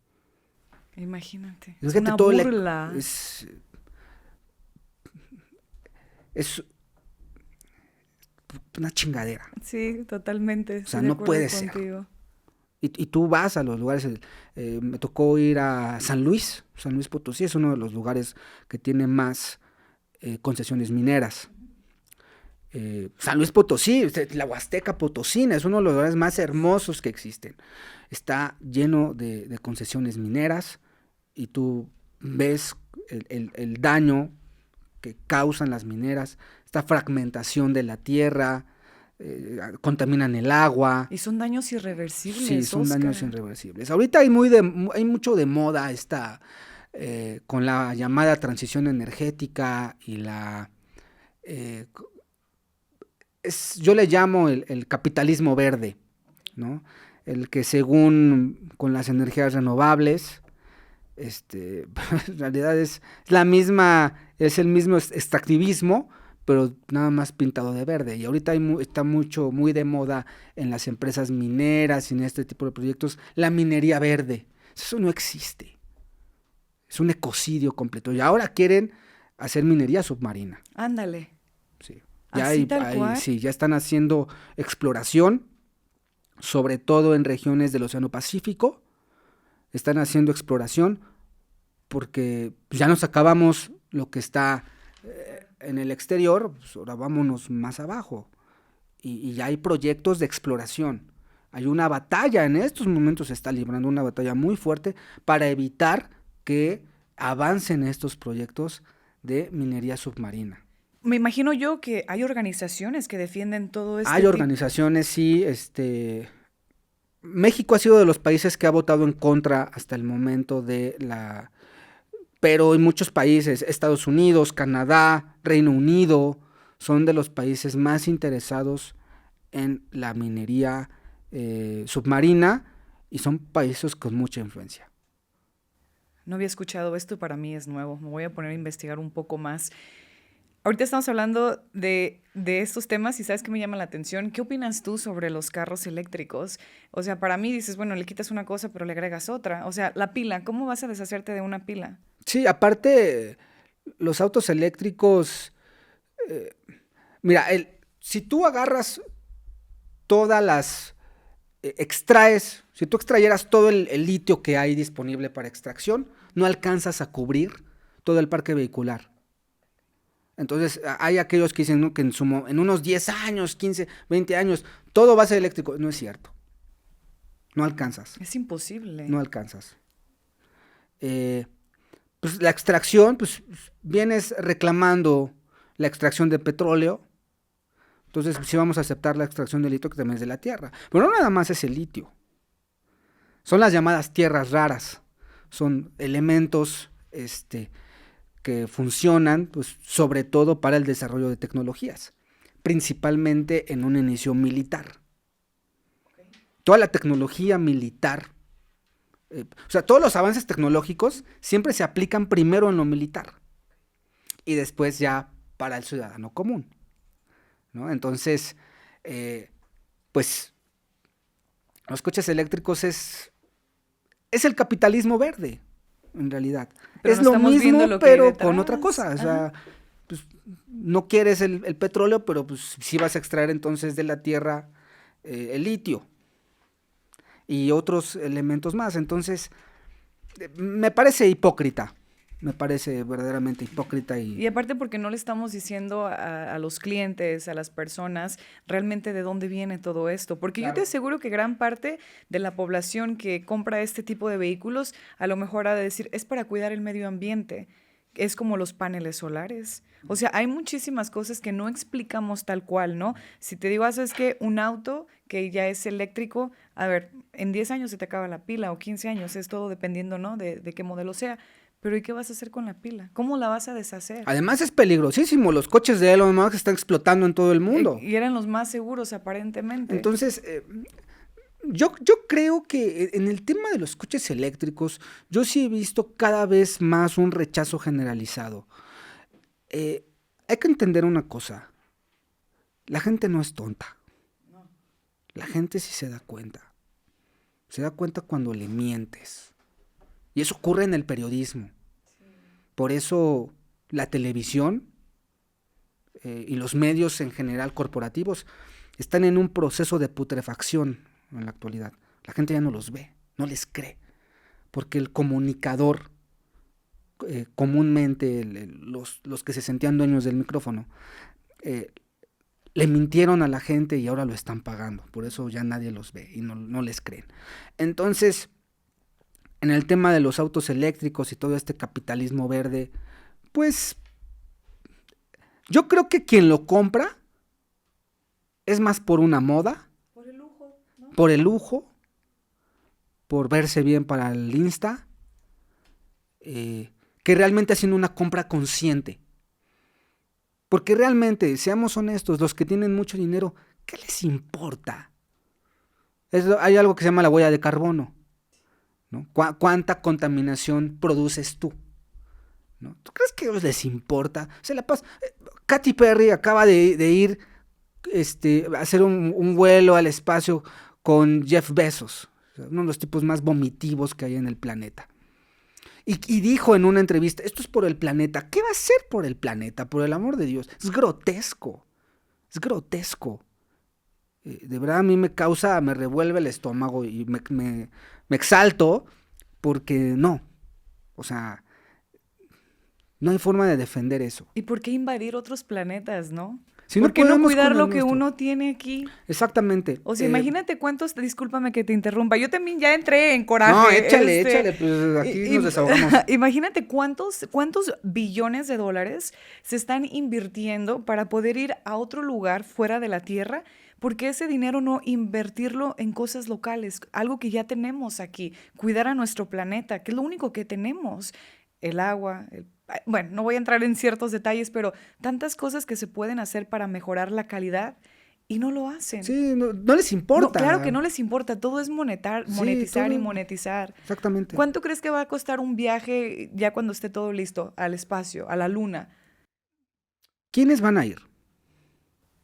Imagínate. Es una burla. Es una chingadera. Sí, totalmente. O sea, no puede ser. Y tú vas a los lugares, me tocó ir a San Luis Potosí, es uno de los lugares que tiene más concesiones mineras. San Luis Potosí, la Huasteca Potosina, es uno de los lugares más hermosos que existen. Está lleno de concesiones mineras, y tú ves el daño que causan las mineras, esta fragmentación de la tierra, contaminan el agua. Y son daños irreversibles. Sí, son Oscar. daños irreversibles. Ahorita hay mucho de moda con la llamada transición energética y yo le llamo el capitalismo verde, ¿no? El que según con las energías renovables, en realidad es el mismo extractivismo, pero nada más pintado de verde. Y ahorita está muy de moda en las empresas mineras y en este tipo de proyectos la minería verde. Eso no existe. Es un ecocidio completo. Y ahora quieren hacer minería submarina. Ándale. Sí. Así tal cual. Sí, ya están haciendo exploración, sobre todo en regiones del Océano Pacífico. Están haciendo exploración porque ya nos acabamos lo que está en el exterior, pues ahora vámonos más abajo. Y ya hay proyectos de exploración. Hay una batalla, en estos momentos se está librando una batalla muy fuerte para evitar que avancen estos proyectos de minería submarina. Me imagino yo que hay organizaciones que defienden todo este Hay organizaciones, sí, México ha sido de los países que ha votado en contra hasta el momento de la... Pero en muchos países, Estados Unidos, Canadá, Reino Unido, son de los países más interesados en la minería submarina y son países con mucha influencia. No había escuchado esto, para mí es nuevo. Me voy a poner a investigar un poco más. Ahorita estamos hablando de estos temas y ¿sabes qué me llama la atención? ¿Qué opinas tú sobre los carros eléctricos? O sea, para mí dices, bueno, le quitas una cosa pero le agregas otra. O sea, la pila, ¿cómo vas a deshacerte de una pila? Sí, aparte, los autos eléctricos, mira, si tú agarras todas las, si tú extrayeras todo el litio que hay disponible para extracción, no alcanzas a cubrir todo el parque vehicular. Entonces, hay aquellos que dicen, ¿no?, que en unos 10 años, 15, 20 años, todo va a ser eléctrico. No es cierto. No alcanzas. Es imposible. No alcanzas. Pues la extracción, pues vienes reclamando la extracción de petróleo. Entonces, sí vamos a aceptar la extracción de litio, que también es de la tierra. Pero no nada más es el litio. Son las llamadas tierras raras. Son elementos, que funcionan, pues, sobre todo para el desarrollo de tecnologías, principalmente en un inicio militar. Okay. Toda la tecnología militar, o sea, todos los avances tecnológicos siempre se aplican primero en lo militar y después ya para el ciudadano común, ¿no? Entonces, pues, los coches eléctricos es el capitalismo verde, en realidad. Pero es no lo mismo, pero con otra cosa. O sea, pues, no quieres el petróleo, pero pues sí vas a extraer entonces de la tierra el litio y otros elementos más. Entonces, me parece hipócrita. Me parece verdaderamente hipócrita. Y aparte porque no le estamos diciendo a los clientes, a las personas, realmente de dónde viene todo esto. Porque claro, yo te aseguro que gran parte de la población que compra este tipo de vehículos, a lo mejor ha de decir, es para cuidar el medio ambiente. Es como los paneles solares. O sea, hay muchísimas cosas que no explicamos tal cual, ¿no? Si te digo, ¿sabes qué? Un auto que ya es eléctrico, a ver, en 10 años se te acaba la pila o 15 años, es todo dependiendo, ¿no? De qué modelo sea. Pero ¿y qué vas a hacer con la pila? ¿Cómo la vas a deshacer? Además es peligrosísimo, los coches de Elon Musk están explotando en todo el mundo. Y eran los más seguros aparentemente. Entonces, yo creo que en el tema de los coches eléctricos, yo sí he visto cada vez más un rechazo generalizado. Hay que entender una cosa, la gente no es tonta. No. La gente sí se da cuenta. Se da cuenta cuando le mientes. Y eso ocurre en el periodismo. Sí. Por eso la televisión y los medios en general corporativos están en un proceso de putrefacción en la actualidad. La gente ya no los ve, no les cree. Porque el comunicador, comúnmente los que se sentían dueños del micrófono, le mintieron a la gente y ahora lo están pagando. Por eso ya nadie los ve y no les creen. Entonces, en el tema de los autos eléctricos y todo este capitalismo verde, pues yo creo que quien lo compra es más por una moda, por el lujo, ¿no? Por el lujo, por verse bien para el Insta, que realmente haciendo una compra consciente. Porque realmente, seamos honestos, los que tienen mucho dinero, ¿qué les importa? Hay algo que se llama la huella de carbono, ¿no? ¿Cuánta contaminación produces tú? ¿No? ¿Tú crees que a ellos les importa? Katy Perry acaba de ir a hacer un vuelo al espacio con Jeff Bezos, uno de los tipos más vomitivos que hay en el planeta. Y dijo en una entrevista, esto es por el planeta. ¿Qué va a ser por el planeta? Por el amor de Dios. Es grotesco. Es grotesco. De verdad a mí me revuelve el estómago y me exalto porque no. O sea, no hay forma de defender eso. ¿Y por qué invadir otros planetas, no? Si ¿Por no qué no podemos cuidar con el lo que nuestro. uno tiene aquí? Exactamente. O sea, imagínate cuántos, discúlpame que te interrumpa, yo también ya entré en coraje. No, échale, pues aquí nos desahogamos. Imagínate cuántos billones de dólares se están invirtiendo para poder ir a otro lugar fuera de la Tierra, porque ese dinero no invertirlo en cosas locales, algo que ya tenemos aquí, cuidar a nuestro planeta, que es lo único que tenemos, el agua, bueno, no voy a entrar en ciertos detalles, pero tantas cosas que se pueden hacer para mejorar la calidad y no lo hacen. Sí, no les No, importa. claro que no les importa, todo es monetizar y todo. monetizar. Exactamente. ¿Cuánto crees que va a costar un viaje ya cuando esté todo listo al espacio, a la luna? ¿Quiénes van a ir?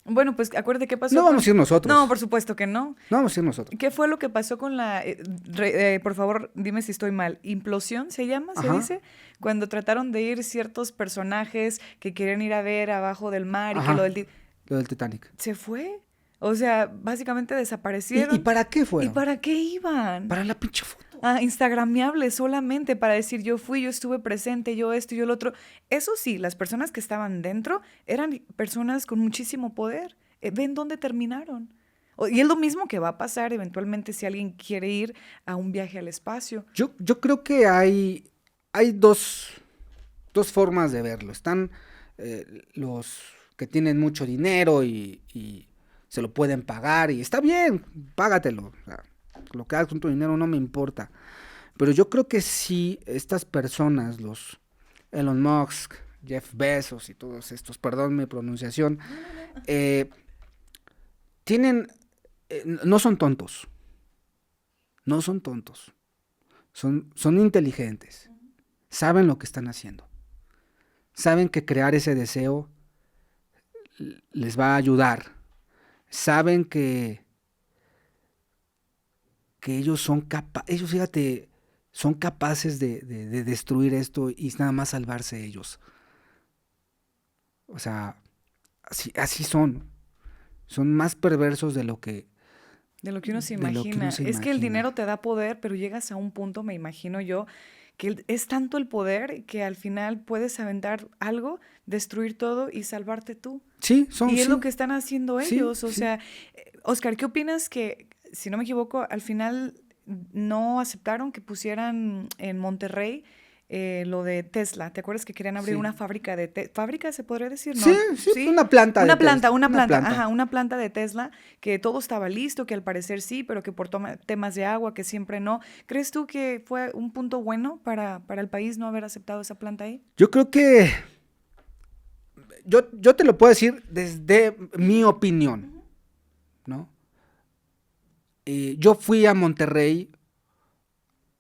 Bueno, pues acuérdate qué pasó. No vamos a ir nosotros. No, por supuesto que no. No vamos a ir nosotros. ¿Qué fue lo que pasó con la, por favor, dime si estoy mal, implosión se llama, se Ajá. dice? Cuando trataron de ir ciertos personajes que querían ir a ver abajo del mar y Ajá. que Lo del Titanic. se fue. O sea, básicamente desaparecieron. ¿Y para qué ¿Y fueron? para qué iban? Para la pinche foto. Instagramiable solamente para decir yo fui, yo estuve presente, yo esto, yo lo otro. Eso sí, las personas que estaban dentro eran personas con muchísimo poder. Ven dónde terminaron. Y es lo mismo que va a pasar eventualmente si alguien quiere ir a un viaje al espacio. Yo creo que hay dos formas de verlo. Están los que tienen mucho dinero y se lo pueden pagar y está bien, págatelo. O sea, lo que hagas con tu dinero no me importa. Pero yo creo que si estas personas, los Elon Musk, Jeff Bezos y todos estos, perdón mi pronunciación, no son tontos. No son tontos. Son inteligentes. Saben lo que están haciendo. Saben que crear ese deseo les va a ayudar. Saben que ellos fíjate, son capaces de destruir esto y nada más salvarse ellos. O sea, así son. Son más perversos de lo que uno se de lo que imagina. uno se Es que el imagina. dinero te da poder, pero llegas a un punto, me imagino yo, que es tanto el poder que al final puedes aventar algo, destruir todo y salvarte tú. Sí, Y es sí. lo que están haciendo Sí, ellos. O sí. sea, Oscar, ¿qué opinas que, si no me equivoco, al final no aceptaron que pusieran en Monterrey lo de Tesla? ¿Te acuerdas que querían abrir Sí. una fábrica ¿Fábrica se podría decir? No. Sí, una planta. Una de Tesla, planta, una planta, ajá, una planta de Tesla, que todo estaba listo, que al parecer sí, pero que por temas de agua, que siempre no. ¿Crees tú que fue un punto bueno para el país no haber aceptado esa planta ahí? Yo creo que yo te lo puedo decir desde mi opinión, ¿no? Yo fui a Monterrey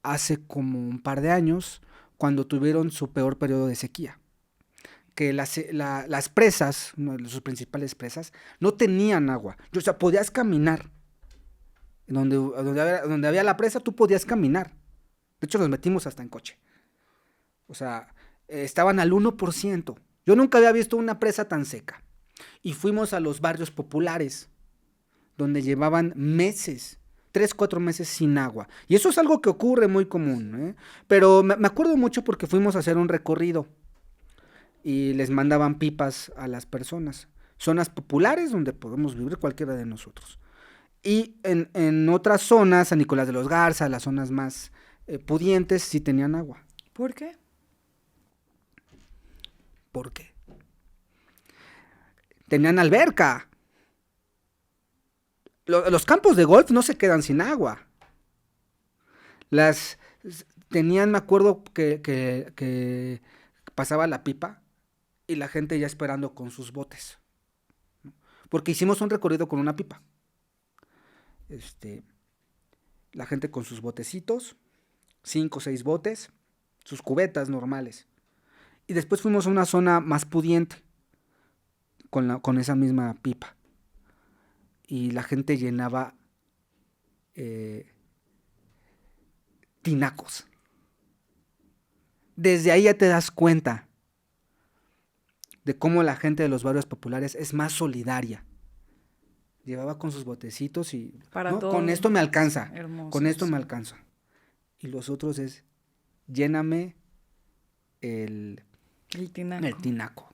hace como un par de años cuando tuvieron su peor periodo de sequía. Que las presas, una de sus principales presas, no tenían agua. O sea, podías caminar. Donde había la presa, tú podías caminar. De hecho, nos metimos hasta en coche. O sea, estaban al 1%. Yo nunca había visto una presa tan seca. Y fuimos a los barrios populares, donde llevaban meses, 3, 4 meses sin agua. Y eso es algo que ocurre muy común, ¿eh? Pero me acuerdo mucho porque fuimos a hacer un recorrido y les mandaban pipas a las personas. Zonas populares donde podemos vivir cualquiera de nosotros. Y en otras zonas, San Nicolás de los Garza, las zonas más pudientes, sí tenían agua. ¿Por qué? ¿Por qué? Tenían alberca. Los campos de golf no se quedan sin agua. Me acuerdo que pasaba la pipa y la gente ya esperando con sus botes. Porque hicimos un recorrido con una pipa. La gente con sus botecitos, 5 o 6 botes, sus cubetas normales. Y después fuimos a una zona más pudiente con esa misma pipa. Y la gente llenaba tinacos. desde ahí ya te das cuenta de cómo la gente de los barrios populares es más solidaria. Llevaba con sus botecitos y Para ¿no? todos. Con esto me alcanza, Hermoso, con esto sí. me alcanza. Y los otros es, lléname el El tinaco.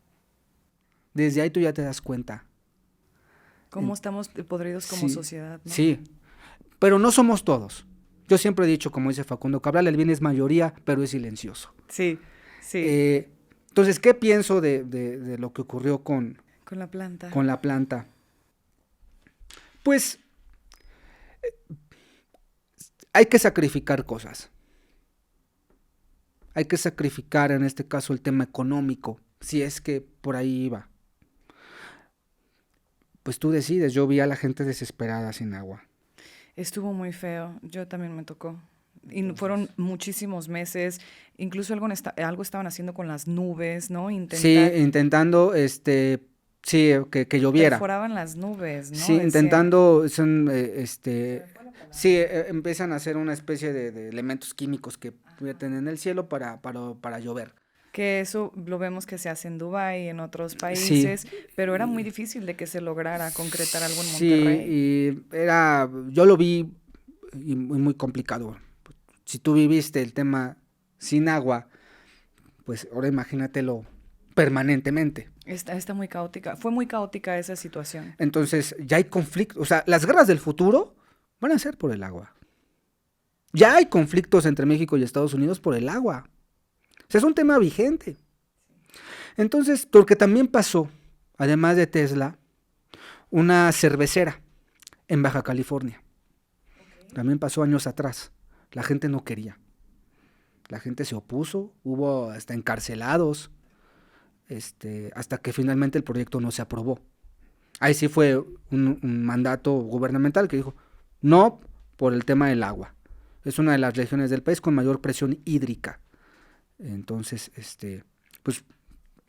Desde ahí tú ya te das cuenta. Cómo estamos podridos como Sí, sociedad, ¿no? sí, pero no somos todos. Yo siempre he dicho, como dice Facundo Cabral, el bien es mayoría, pero es silencioso. Sí, sí. Entonces, ¿qué pienso de lo que ocurrió con Con la planta. la planta? Pues hay que sacrificar cosas. Hay que sacrificar en este caso el tema económico, si es que por ahí iba. Pues tú decides, yo vi a la gente desesperada sin agua. Estuvo muy feo, yo también me tocó. Y fueron muchísimos meses, incluso algo estaban haciendo con las nubes, ¿no? Sí, intentando, sí, que lloviera. Perforaban las nubes, ¿no? Sí, Decían. intentando, sí, empiezan a hacer una especie de elementos químicos que vierten en el cielo para llover. Que eso lo vemos que se hace en Dubái y en otros Sí. países, pero era muy difícil de que se lograra concretar algo en Sí, Monterrey. y yo lo vi y muy complicado. Si tú viviste el tema sin agua, pues ahora imagínatelo permanentemente. Está muy caótica, fue muy caótica esa situación. Entonces, ya hay conflictos, o sea, las guerras del futuro van a ser por el agua. Ya hay conflictos entre México y Estados Unidos por el agua. O sea, es un tema vigente. Entonces, porque también pasó, además de Tesla, una cervecera en Baja California. También pasó años atrás. La gente no quería. La gente se opuso, hubo hasta encarcelados, hasta que finalmente el proyecto no se aprobó. Ahí sí fue un mandato gubernamental que dijo, no por el tema del agua. Es una de las regiones del país con mayor presión hídrica. Entonces, pues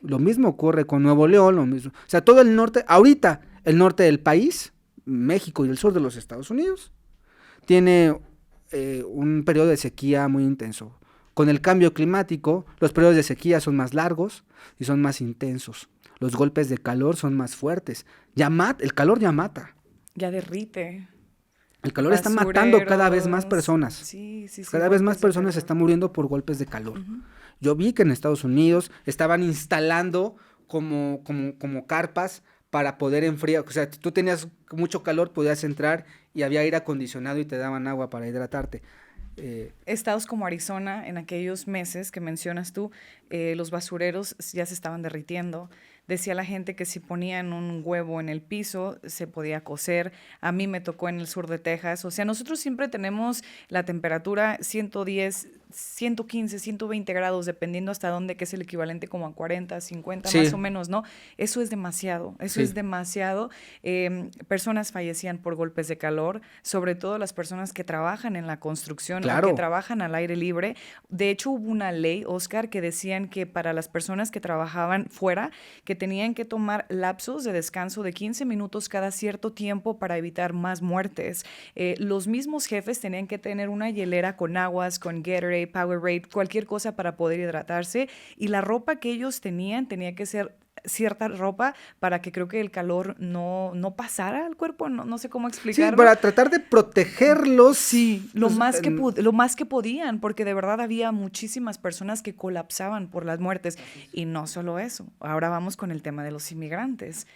lo mismo ocurre con Nuevo León, lo mismo. O sea, todo el norte, ahorita el norte del país, México y el sur de los Estados Unidos, tiene un periodo de sequía muy intenso. Con el cambio climático, los periodos de sequía son más largos y son más intensos. Los golpes de calor son más fuertes. El calor ya mata. Ya derrite. El calor está matando cada vez más personas. Sí, cada vez más personas están muriendo por golpes de calor. Uh-huh. Yo vi que en Estados Unidos estaban instalando como carpas para poder enfriar. O sea, si tú tenías mucho calor, podías entrar y había aire acondicionado y te daban agua para hidratarte. Estados como Arizona, en aquellos meses que mencionas tú, los basureros ya se estaban derritiendo. Decía la gente que si ponían un huevo en el piso, se podía cocer. A mí me tocó en el sur de Texas. O sea, nosotros siempre tenemos la temperatura 110, 115, 120 grados, dependiendo hasta dónde, que es el equivalente como a 40, 50, sí, más o menos, ¿no? Eso es demasiado, eso es demasiado. Personas fallecían por golpes de calor, sobre todo las personas que trabajan en la construcción, claro, o que trabajan al aire libre. De hecho, hubo una ley, Oscar, que decían que para las personas que trabajaban fuera, que tenían que tomar lapsos de descanso de 15 minutos cada cierto tiempo para evitar más muertes. Los mismos jefes tenían que tener una hielera con aguas, con Gatorade, Powerade, cualquier cosa para poder hidratarse, y la ropa que ellos tenían tenía que ser cierta ropa para que creo que el calor no pasara al cuerpo, no sé cómo explicarlo. Sí, para tratar de protegerlos. Sí, lo más que podían, porque de verdad había muchísimas personas que colapsaban por las muertes. Y no solo eso, ahora vamos con el tema de los inmigrantes.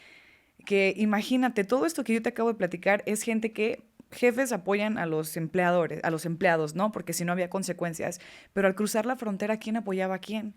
Que imagínate, todo esto que yo te acabo de platicar es gente que jefes apoyan a los empleados, ¿no? Porque si no había consecuencias. Pero al cruzar la frontera, ¿quién apoyaba a quién?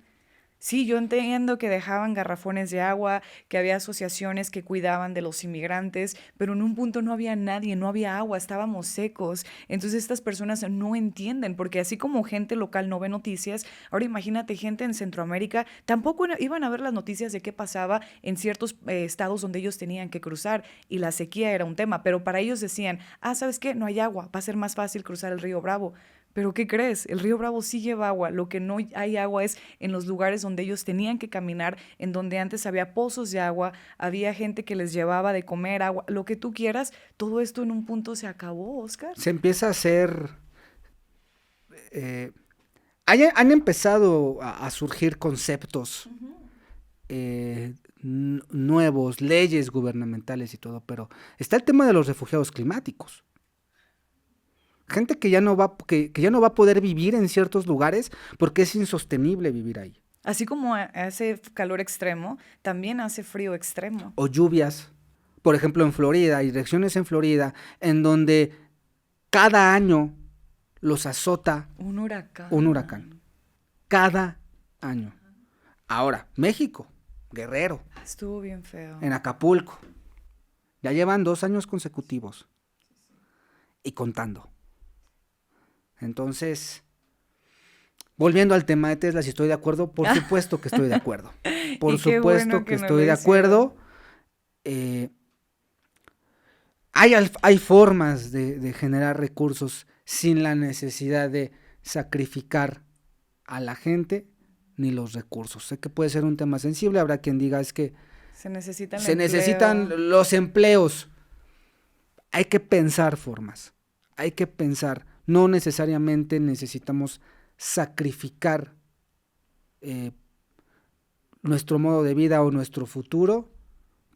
Sí, yo entiendo que dejaban garrafones de agua, que había asociaciones que cuidaban de los inmigrantes, pero en un punto no había nadie, no había agua, estábamos secos. Entonces estas personas no entienden, porque así como gente local no ve noticias, ahora imagínate gente en Centroamérica, tampoco iban a ver las noticias de qué pasaba en ciertos estados donde ellos tenían que cruzar, y la sequía era un tema, pero para ellos decían, ¿sabes qué? No hay agua, va a ser más fácil cruzar el río Bravo. Pero ¿qué crees? El río Bravo sí lleva agua. Lo que no hay agua es en los lugares donde ellos tenían que caminar, en donde antes había pozos de agua, había gente que les llevaba de comer agua, lo que tú quieras. Todo esto en un punto se acabó, Oscar. Se empieza a hacer han empezado a surgir conceptos nuevos, leyes gubernamentales y todo, pero está el tema de los refugiados climáticos. Gente que ya no va a poder vivir en ciertos lugares porque es insostenible vivir ahí. Así como hace calor extremo, también hace frío extremo. O lluvias, por ejemplo en Florida, hay regiones en Florida en donde cada año los azota un huracán. Cada año. Ahora, México, Guerrero. Estuvo bien feo. En Acapulco. Ya llevan 2 años consecutivos. Y contando. Entonces, volviendo al tema de Tesla, si estoy de acuerdo, por supuesto que estoy de acuerdo. Por supuesto que estoy de acuerdo. Hay formas de generar recursos sin la necesidad de sacrificar a la gente ni los recursos. Sé que puede ser un tema sensible, habrá quien diga es que se necesitan los empleos. Hay que pensar formas, hay que pensar, no necesariamente necesitamos sacrificar nuestro modo de vida o nuestro futuro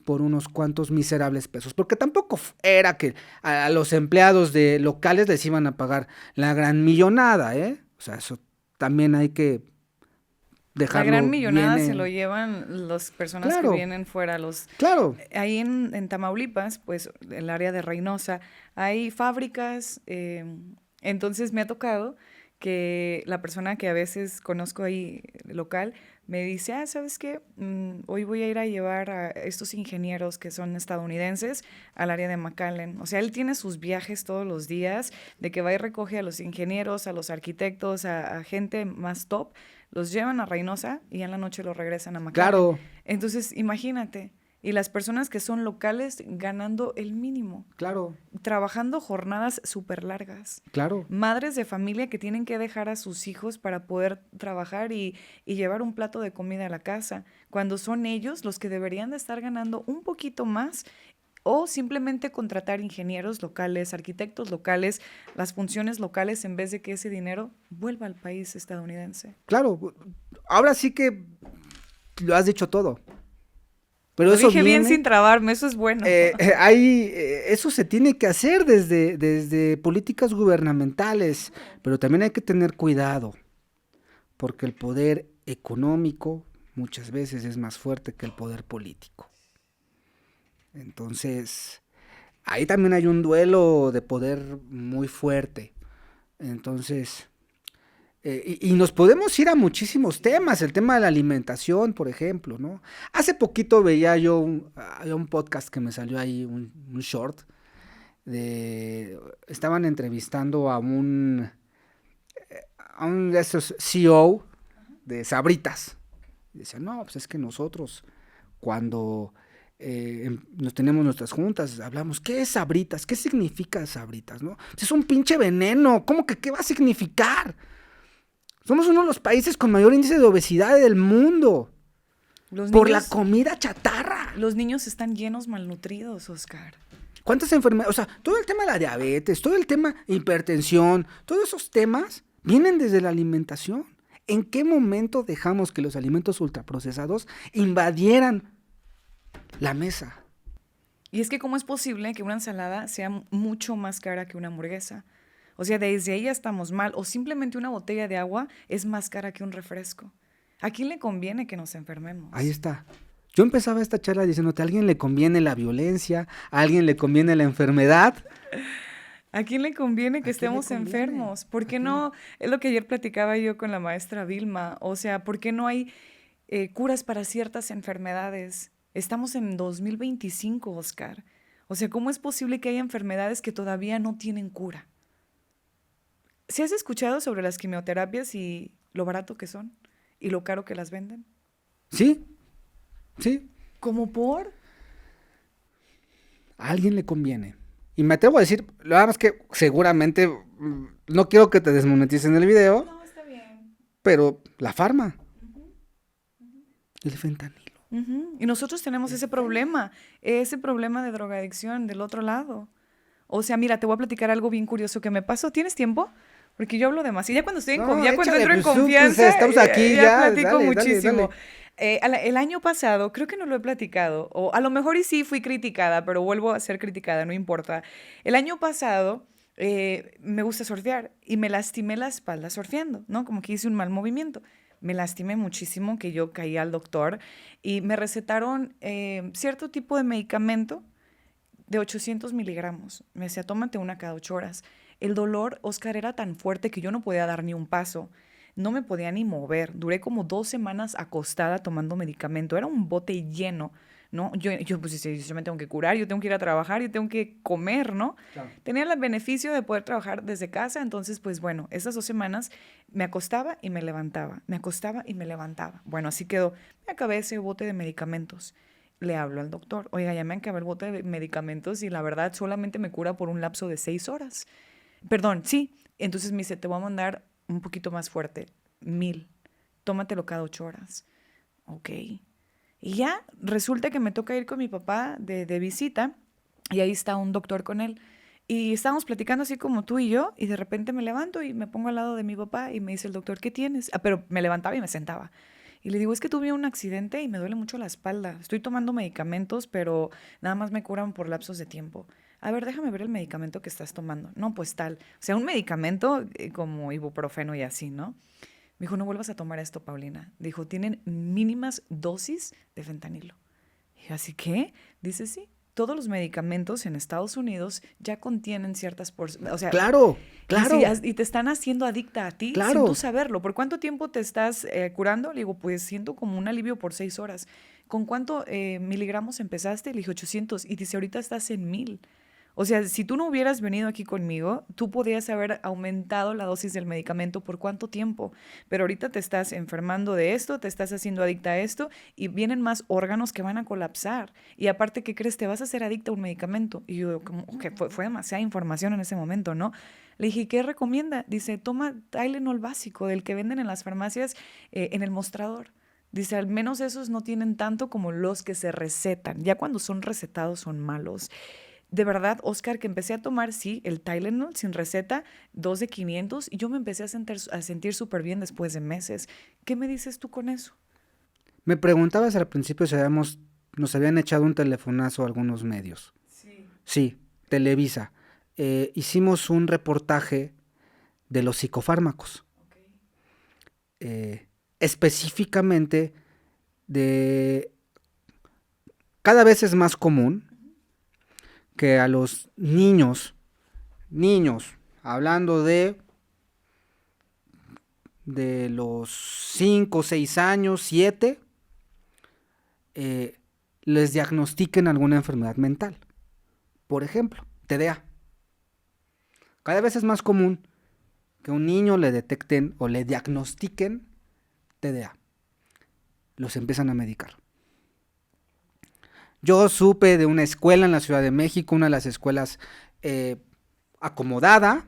por unos cuantos miserables pesos, porque tampoco era que a los empleados de locales les iban a pagar la gran millonada, O sea, eso también hay que dejarlo. La gran millonada bien, se lo llevan las personas que vienen fuera. Claro. Ahí en Tamaulipas, pues, el área de Reynosa, hay fábricas, entonces me ha tocado que la persona que a veces conozco ahí local me dice, ¿sabes qué? Hoy voy a ir a llevar a estos ingenieros que son estadounidenses al área de McAllen. O sea, él tiene sus viajes todos los días de que va y recoge a los ingenieros, a los arquitectos, a gente más top, los llevan a Reynosa y en la noche los regresan a McAllen. Claro. Entonces, imagínate. Y las personas que son locales ganando el mínimo. Claro. Trabajando jornadas súper largas. Claro. Madres de familia que tienen que dejar a sus hijos para poder trabajar y llevar un plato de comida a la casa, cuando son ellos los que deberían de estar ganando un poquito más o simplemente contratar ingenieros locales, arquitectos locales, las funciones locales en vez de que ese dinero vuelva al país estadounidense. Claro. Ahora sí que lo has dicho todo. Pero lo eso dije bien sin trabarme, eso es bueno. Eso se tiene que hacer desde políticas gubernamentales, pero también hay que tener cuidado, porque el poder económico muchas veces es más fuerte que el poder político. Entonces, ahí también hay un duelo de poder muy fuerte. Entonces, y nos podemos ir a muchísimos temas, el tema de la alimentación, por ejemplo, ¿no? Hace poquito veía yo un podcast que me salió ahí, un short, estaban entrevistando a un de esos CEO de Sabritas. Y decían, no, pues es que nosotros cuando nos tenemos nuestras juntas, hablamos, ¿qué es Sabritas? ¿Qué significa Sabritas, no? Pues es un pinche veneno, ¿cómo que qué va a significar? Somos uno de los países con mayor índice de obesidad del mundo. Por la comida chatarra. Los niños están llenos malnutridos, Oscar. ¿Cuántas enfermedades? O sea, todo el tema de la diabetes, todo el tema de hipertensión, todos esos temas vienen desde la alimentación. ¿En qué momento dejamos que los alimentos ultraprocesados invadieran la mesa? Y es que ¿cómo es posible que una ensalada sea mucho más cara que una hamburguesa? O sea, desde ahí ya estamos mal. O simplemente una botella de agua es más cara que un refresco. ¿A quién le conviene que nos enfermemos? Ahí está. Yo empezaba esta charla diciéndote, ¿a alguien le conviene la violencia? ¿A alguien le conviene la enfermedad? ¿A quién le conviene que estemos enfermos? ¿Por qué no? Es lo que ayer platicaba yo con la maestra Vilma. O sea, ¿por qué no hay curas para ciertas enfermedades? Estamos en 2025, Oscar. O sea, ¿cómo es posible que haya enfermedades que todavía no tienen cura? ¿Sí has escuchado sobre las quimioterapias y lo barato que son? ¿Y lo caro que las venden? Sí, sí. ¿Cómo por? A alguien le conviene. Y me atrevo a decir, nada más que seguramente, no quiero que te desmoneticen el video. No, está bien. Pero la farma. El fentanilo. Y nosotros tenemos ese problema de drogadicción del otro lado. O sea, mira, te voy a platicar algo bien curioso que me pasó. ¿Tienes tiempo Porque yo hablo demasiado. Ya cuando estoy en No, ya cuando échale, entro en pues tú, pues, confianza, estamos aquí, ya ya, platico dale, muchísimo. dale. El año pasado, creo que no lo he platicado, o a lo mejor y sí fui criticada, pero vuelvo a ser criticada, no importa. El año pasado me gusta surfear y me lastimé la espalda surfeando, ¿no? Como que hice un mal movimiento. Me lastimé muchísimo que yo caí al doctor y me recetaron cierto tipo de medicamento de 800 miligramos. Me decía, tómate una cada 8 horas. El dolor, Oscar, era tan fuerte que yo no podía dar ni un paso. No me podía ni mover. Duré como 2 semanas acostada tomando medicamento. Era un bote lleno, ¿no? Yo pues, yo me tengo que curar, yo tengo que ir a trabajar, yo tengo que comer, ¿no? Claro. Tenía el beneficio de poder trabajar desde casa, entonces, pues bueno, esas 2 semanas me acostaba y me levantaba, me acostaba y me levantaba. Bueno, así quedó. Me acabé ese bote de medicamentos. Le hablo al doctor, oiga, ya me acabé el bote de medicamentos y la verdad solamente me cura por un lapso de 6 horas. Perdón, sí. Entonces me dice, te voy a mandar un poquito más fuerte, 1000. Tómatelo cada 8 horas. Ok. Y ya resulta que me toca ir con mi papá de visita y ahí está un doctor con él. Y estábamos platicando así como tú y yo y de repente me levanto y me pongo al lado de mi papá y me dice el doctor, ¿qué tienes? Pero me levantaba y me sentaba. Y le digo, es que tuve un accidente y me duele mucho la espalda. Estoy tomando medicamentos, pero nada más me curan por lapsos de tiempo. A ver, déjame ver el medicamento que estás tomando. No, pues tal. O sea, un medicamento como ibuprofeno y así, ¿no? Me dijo, no vuelvas a tomar esto, Paulina. Dijo, tienen mínimas dosis de fentanilo. Y yo, ¿así qué? Dice, sí. Todos los medicamentos en Estados Unidos ya contienen ciertas porciones. O sea, Claro, claro. y te están haciendo adicta a ti Claro. sin tú saberlo. ¿Por cuánto tiempo te estás curando? Le digo, pues siento como un alivio por 6 horas. ¿Con cuánto miligramos empezaste? Le dije, 800. Y dice, ahorita estás en 1000. O sea, si tú no hubieras venido aquí conmigo, tú podrías haber aumentado la dosis del medicamento por cuánto tiempo. Pero ahorita te estás enfermando de esto, te estás haciendo adicta a esto y vienen más órganos que van a colapsar. Y aparte, ¿qué crees? Te vas a hacer adicta a un medicamento. Y yo, como, que fue demasiada información en ese momento, ¿no? Le dije, ¿qué recomienda? Dice, toma Tylenol básico, del que venden en las farmacias en el mostrador. Dice, al menos esos no tienen tanto como los que se recetan. Ya cuando son recetados son malos. De verdad, Oscar, que empecé a tomar, sí, el Tylenol sin receta, 2 de 500, y yo me empecé a sentir súper bien después de meses. ¿Qué me dices tú con eso? Me preguntabas al principio si nos habían echado un telefonazo a algunos medios. Sí. Sí, Televisa. Hicimos un reportaje de los psicofármacos. Específicamente de... Cada vez es más común que a los niños, hablando de los 5, 6 años, 7, les diagnostiquen alguna enfermedad mental. Por ejemplo, TDA. Cada vez es más común que a un niño le detecten o le diagnostiquen TDA. Los empiezan a medicar. Yo supe de una escuela en la Ciudad de México, una de las escuelas acomodada,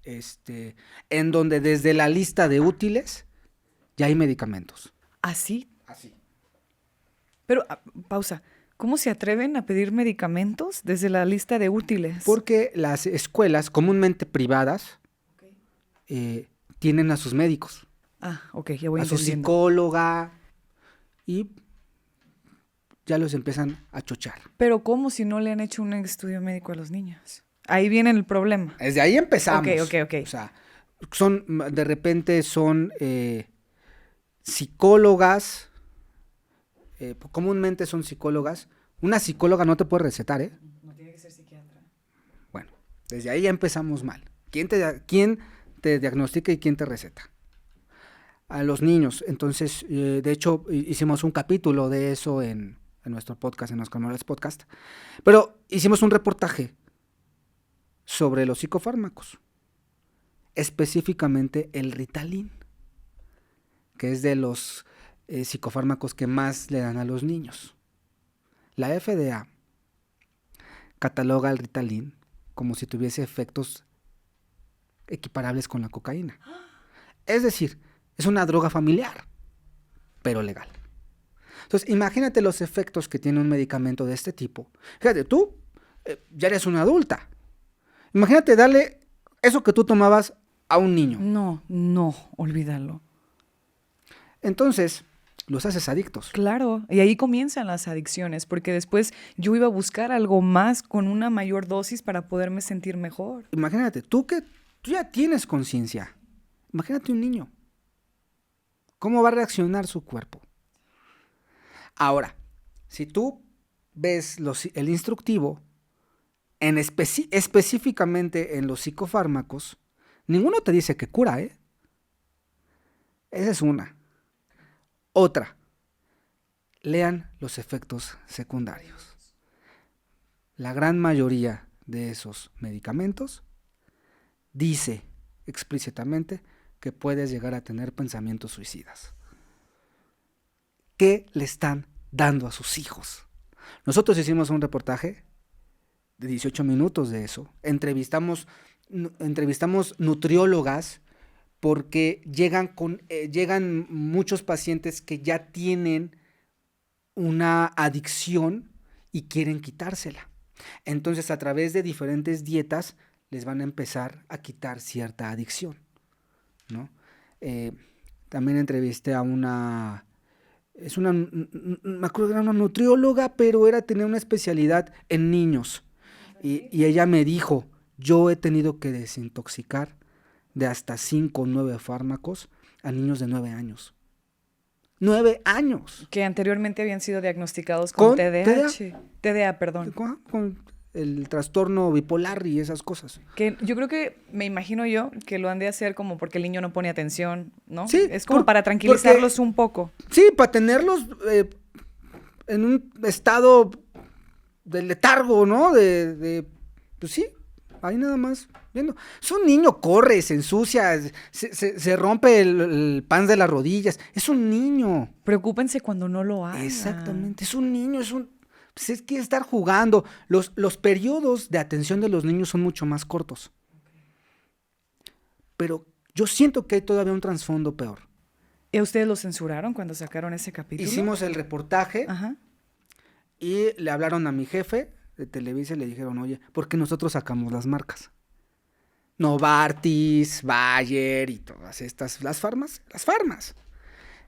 en donde desde la lista de útiles ya hay medicamentos. ¿Así? Así. Pero, pausa, ¿cómo se atreven a pedir medicamentos desde la lista de útiles? Porque las escuelas comúnmente privadas tienen a sus médicos, Ok, ya voy a su entendiendo. psicóloga y ya los empiezan a chochar. Pero ¿cómo si no le han hecho un estudio médico a los niños? Ahí viene el problema. Desde ahí empezamos. Ok. O sea, de repente son psicólogas, comúnmente son psicólogas. Una psicóloga no te puede recetar, ¿eh? No tiene que ser psiquiatra. Bueno, desde ahí ya empezamos mal. ¿Quién te diagnostica y quién te receta? A los niños. Entonces, de hecho, hicimos un capítulo de eso en nuestro podcast, en Oscar Morales Podcast. Pero hicimos un reportaje sobre los psicofármacos. Específicamente el Ritalin, que es de los psicofármacos que más le dan a los niños. La FDA cataloga el Ritalin como si tuviese efectos equiparables con la cocaína. Es decir, es una droga familiar, pero legal. Entonces, imagínate los efectos que tiene un medicamento de este tipo. Fíjate, tú ya eres una adulta. Imagínate darle eso que tú tomabas a un niño. No, no, olvídalo. Entonces, los haces adictos. Claro, y ahí comienzan las adicciones, porque después yo iba a buscar algo más con una mayor dosis para poderme sentir mejor. Imagínate, tú ya tienes conciencia. Imagínate un niño. ¿Cómo va a reaccionar su cuerpo? Ahora, si tú ves el instructivo, específicamente en los psicofármacos, ninguno te dice que cura, ¿eh? Esa es una. Otra, lean los efectos secundarios. La gran mayoría de esos medicamentos dice explícitamente que puedes llegar a tener pensamientos suicidas. ¿Qué le están dando a sus hijos? Nosotros hicimos un reportaje de 18 minutos de eso. Entrevistamos nutriólogas porque llegan muchos pacientes que ya tienen una adicción y quieren quitársela. Entonces, a través de diferentes dietas les van a empezar a quitar cierta adicción, ¿no? También entrevisté a me acuerdo que era una nutrióloga, pero tenía una especialidad en niños. Y ella me dijo, yo he tenido que desintoxicar de hasta 5 o 9 fármacos a niños de 9 años. 9 años. Que anteriormente habían sido diagnosticados con TDAH. TDA, perdón. Con el trastorno bipolar y esas cosas. Que yo creo que, me imagino yo, que lo han de hacer como porque el niño no pone atención, ¿no? Sí. Es como para tranquilizarlos un poco. Sí, para tenerlos en un estado de letargo, ¿no? Pues sí, ahí nada más viendo. Es un niño, corre, se ensucia, se rompe el pan de las rodillas. Es un niño. Preocúpense cuando no lo hagan. Exactamente, es un niño, pues es que estar jugando. Los periodos de atención de los niños son mucho más cortos. Pero yo siento que hay todavía un trasfondo peor. ¿Y a ustedes lo censuraron cuando sacaron ese capítulo? Hicimos el reportaje. Ajá. Y le hablaron a mi jefe de Televisa y le dijeron, oye, ¿por qué nosotros sacamos las marcas? Novartis, Bayer y todas estas, las farmas.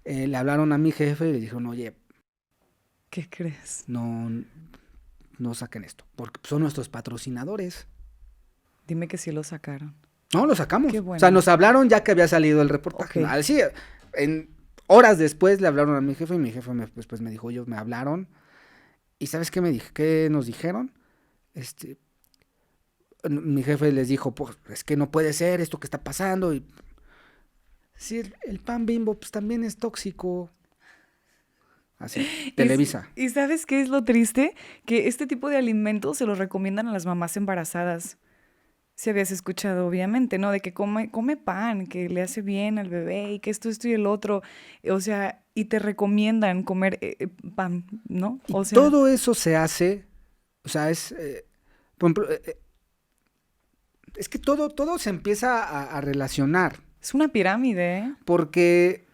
Le hablaron a mi jefe y le dijeron, oye, ¿qué crees? no saquen esto, porque son nuestros patrocinadores. Dime que sí lo sacaron. No, lo sacamos. Qué bueno. O sea, nos hablaron ya que había salido el reportaje. Okay. Así, en horas después le hablaron a mi jefe y mi jefe después me dijo, ellos me hablaron. ¿Y sabes qué qué nos dijeron? Mi jefe les dijo, pues es que no puede ser esto que está pasando. Y sí, el pan Bimbo pues también es tóxico. Así, Televisa. ¿Y sabes qué es lo triste? Que este tipo de alimentos se los recomiendan a las mamás embarazadas. Si habías escuchado, obviamente, ¿no? De que come pan, que le hace bien al bebé y que esto y el otro. O sea, y te recomiendan comer pan, ¿no? Y o sea, todo eso se hace, o sea, por ejemplo, es que todo se empieza a relacionar. es una pirámide, ¿eh? Porque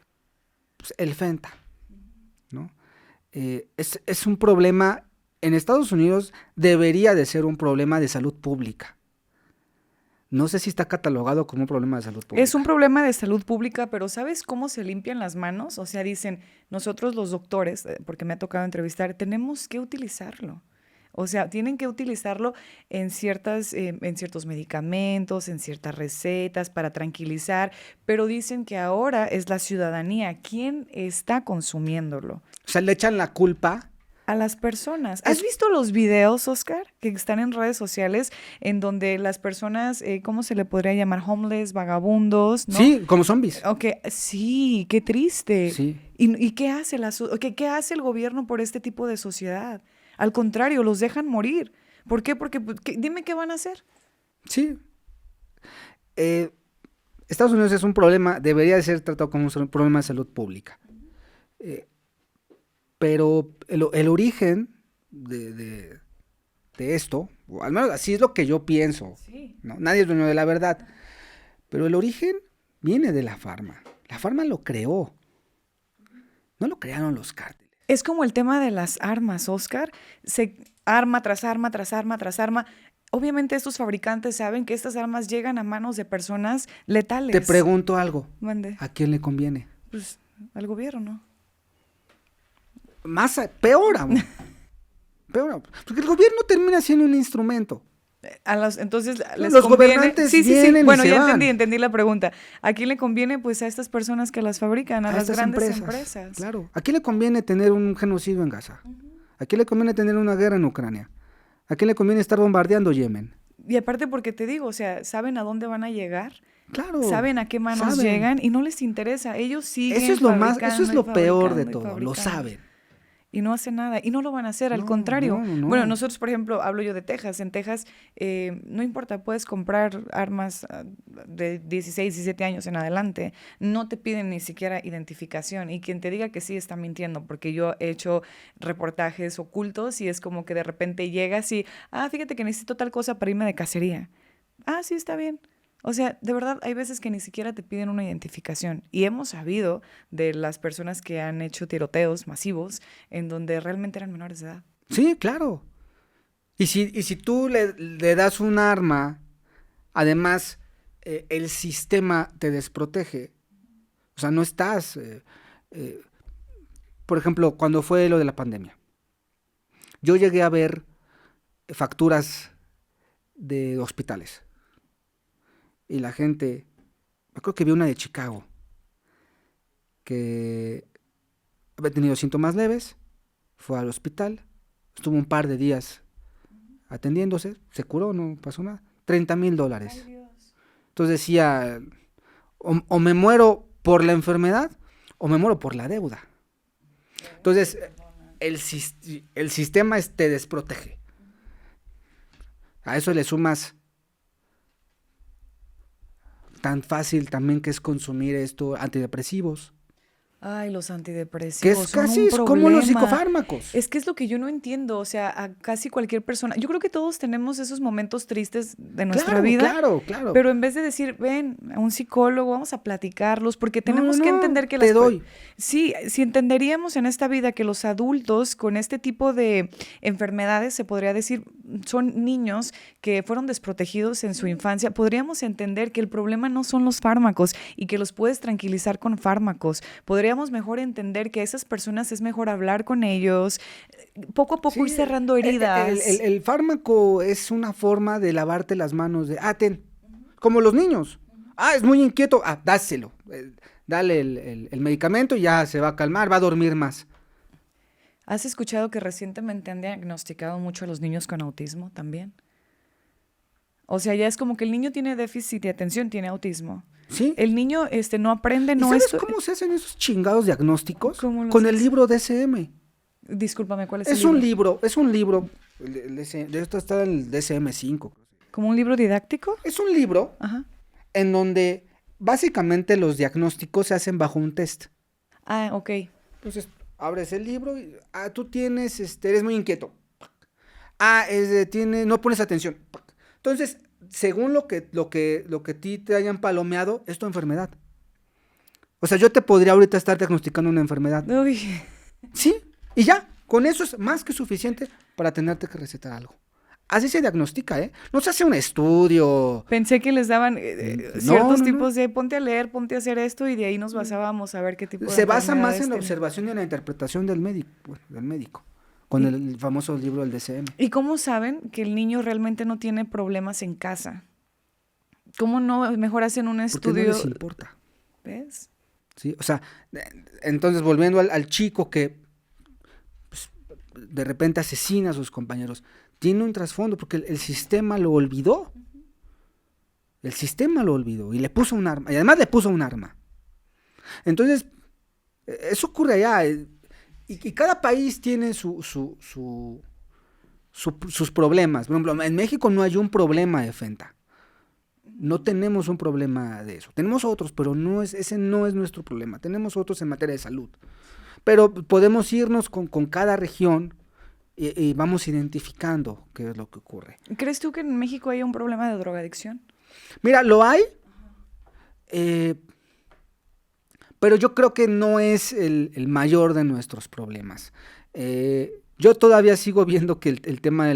pues, el Fenta, ¿no? Es un problema, en Estados Unidos debería de ser un problema de salud pública. No sé si está catalogado como un problema de salud pública. Es un problema de salud pública, pero ¿sabes cómo se limpian las manos? O sea, dicen, nosotros los doctores, porque me ha tocado entrevistar, tenemos que utilizarlo. O sea, tienen que utilizarlo en ciertos medicamentos, en ciertas recetas para tranquilizar, pero dicen que ahora es la ciudadanía quien está consumiéndolo. O sea, le echan la culpa a las personas. ¿Has visto los videos, Oscar, que están en redes sociales en donde las personas, ¿cómo se le podría llamar? Homeless, vagabundos, ¿no? Sí, como zombies. Okay. Sí, qué triste. Sí. ¿Y qué hace qué hace el gobierno por este tipo de sociedad? Al contrario, los dejan morir. ¿Por qué? Porque, dime qué van a hacer. Sí. Estados Unidos es un problema, debería de ser tratado como un problema de salud pública. Pero el origen de esto, o al menos así es lo que yo pienso, Sí. ¿no? Nadie es dueño de la verdad, pero el origen viene de la farma. La farma lo creó, no lo crearon los cárteles. Es como el tema de las armas, Oscar. Arma tras arma, tras arma, tras arma. obviamente estos fabricantes saben que estas armas llegan a manos de personas letales. Te pregunto algo. Mande. ¿A quién le conviene? Pues al gobierno. Peor aún. Peor aún. Porque el gobierno termina siendo un instrumento. Entonces les los conviene. gobernantes Sí. vienen y Bueno, se ya van. entendí la pregunta. ¿A quién le conviene? Pues a estas personas que las fabrican, a las estas grandes empresas. Claro. ¿A quién le conviene tener un genocidio en Gaza? ¿A quién le conviene tener una guerra en Ucrania? ¿A quién le conviene estar bombardeando Yemen? Y aparte porque te digo, o sea, saben a dónde van a llegar, Claro. saben a qué manos llegan y no les interesa. Ellos siguen Eso es lo peor de fabricando y todo, lo fabricando. saben. Y no hacen nada, y no lo van a hacer, al No, contrario. no. Bueno, nosotros, por ejemplo, hablo yo de Texas. En Texas, no importa, puedes comprar armas de 16, 17 años en adelante. No te piden ni siquiera identificación. Y quien te diga que sí está mintiendo, porque yo he hecho reportajes ocultos y es como que de repente llegas y, fíjate que necesito tal cosa para irme de cacería. Sí, está bien. O sea, de verdad, hay veces que ni siquiera te piden una identificación. Y hemos sabido de las personas que han hecho tiroteos masivos en donde realmente eran menores de edad. Sí, claro. Y si tú le das un arma, además el sistema te desprotege. O sea, no estás... por ejemplo, cuando fue lo de la pandemia, yo llegué a ver facturas de hospitales. Y la gente, yo creo que vi una de Chicago, que había tenido síntomas leves, fue al hospital, estuvo un par de días atendiéndose, se curó, no pasó nada, $30,000. Entonces decía, o me muero por la enfermedad, o me muero por la deuda. Entonces, el sistema te desprotege. A eso le sumas tan fácil también que es consumir antidepresivos. Ay, los antidepresivos Que es son casi un es como los problema. psicofármacos. Es que es lo que yo no entiendo, o sea, a casi cualquier persona. Yo creo que todos tenemos esos momentos tristes de nuestra vida. Claro. Pero en vez de decir, ven a un psicólogo, vamos a platicarlos, porque tenemos que entender que te doy. Sí, si entenderíamos en esta vida que los adultos con este tipo de enfermedades, se podría decir, son niños que fueron desprotegidos en su infancia, podríamos entender que el problema no son los fármacos y que los puedes tranquilizar con fármacos. Podríamos mejor entender que a esas personas es mejor hablar con ellos, poco a poco ir cerrando heridas. El fármaco es una forma de lavarte las manos como los niños. Es muy inquieto, dáselo. Dale el medicamento y ya se va a calmar, va a dormir más. ¿Has escuchado que recientemente han diagnosticado mucho a los niños con autismo también? O sea, ya es como que el niño tiene déficit de atención, tiene autismo. Sí. El niño no aprende, ¿Y no sabes es... cómo se hacen esos chingados diagnósticos? Con el libro DSM. Discúlpame, ¿cuál es Es el un libro? Es un libro. De esto está en el DSM-5. ¿Como un libro didáctico? Es un libro en donde básicamente los diagnósticos se hacen bajo un test. Ok. Entonces, abres el libro y tú tienes, eres muy inquieto. No pones atención. Entonces, según lo que a ti te hayan palomeado, es tu enfermedad. O sea, yo te podría ahorita estar diagnosticando una enfermedad. Uy. Sí, y ya, con eso es más que suficiente para tenerte que recetar algo. Así se diagnostica, ¿eh? No se hace un estudio. Pensé que les daban ciertos tipos de ponte a leer, ponte a hacer esto y de ahí nos basábamos a ver qué tipo de Se basa más en la tiene. observación y en la interpretación del médico, con el famoso libro del DSM. ¿Y cómo saben que el niño realmente no tiene problemas en casa? ¿Cómo no mejor hacen un estudio? Porque no les importa. ¿Ves? Sí, o sea, entonces volviendo al chico que pues, de repente asesina a sus compañeros, tiene un trasfondo porque el sistema lo olvidó. El sistema lo olvidó y le puso un arma, y además le puso un arma. Entonces, eso ocurre allá, y cada país tiene sus problemas. Por ejemplo, en México no hay un problema de Fenta. No tenemos un problema de eso. Tenemos otros, pero ese no es nuestro problema. Tenemos otros en materia de salud. Pero podemos irnos con cada región y vamos identificando qué es lo que ocurre. ¿Crees tú que en México hay un problema de drogadicción? Mira, lo hay, pero yo creo que no es el mayor de nuestros problemas. Yo todavía sigo viendo que el tema de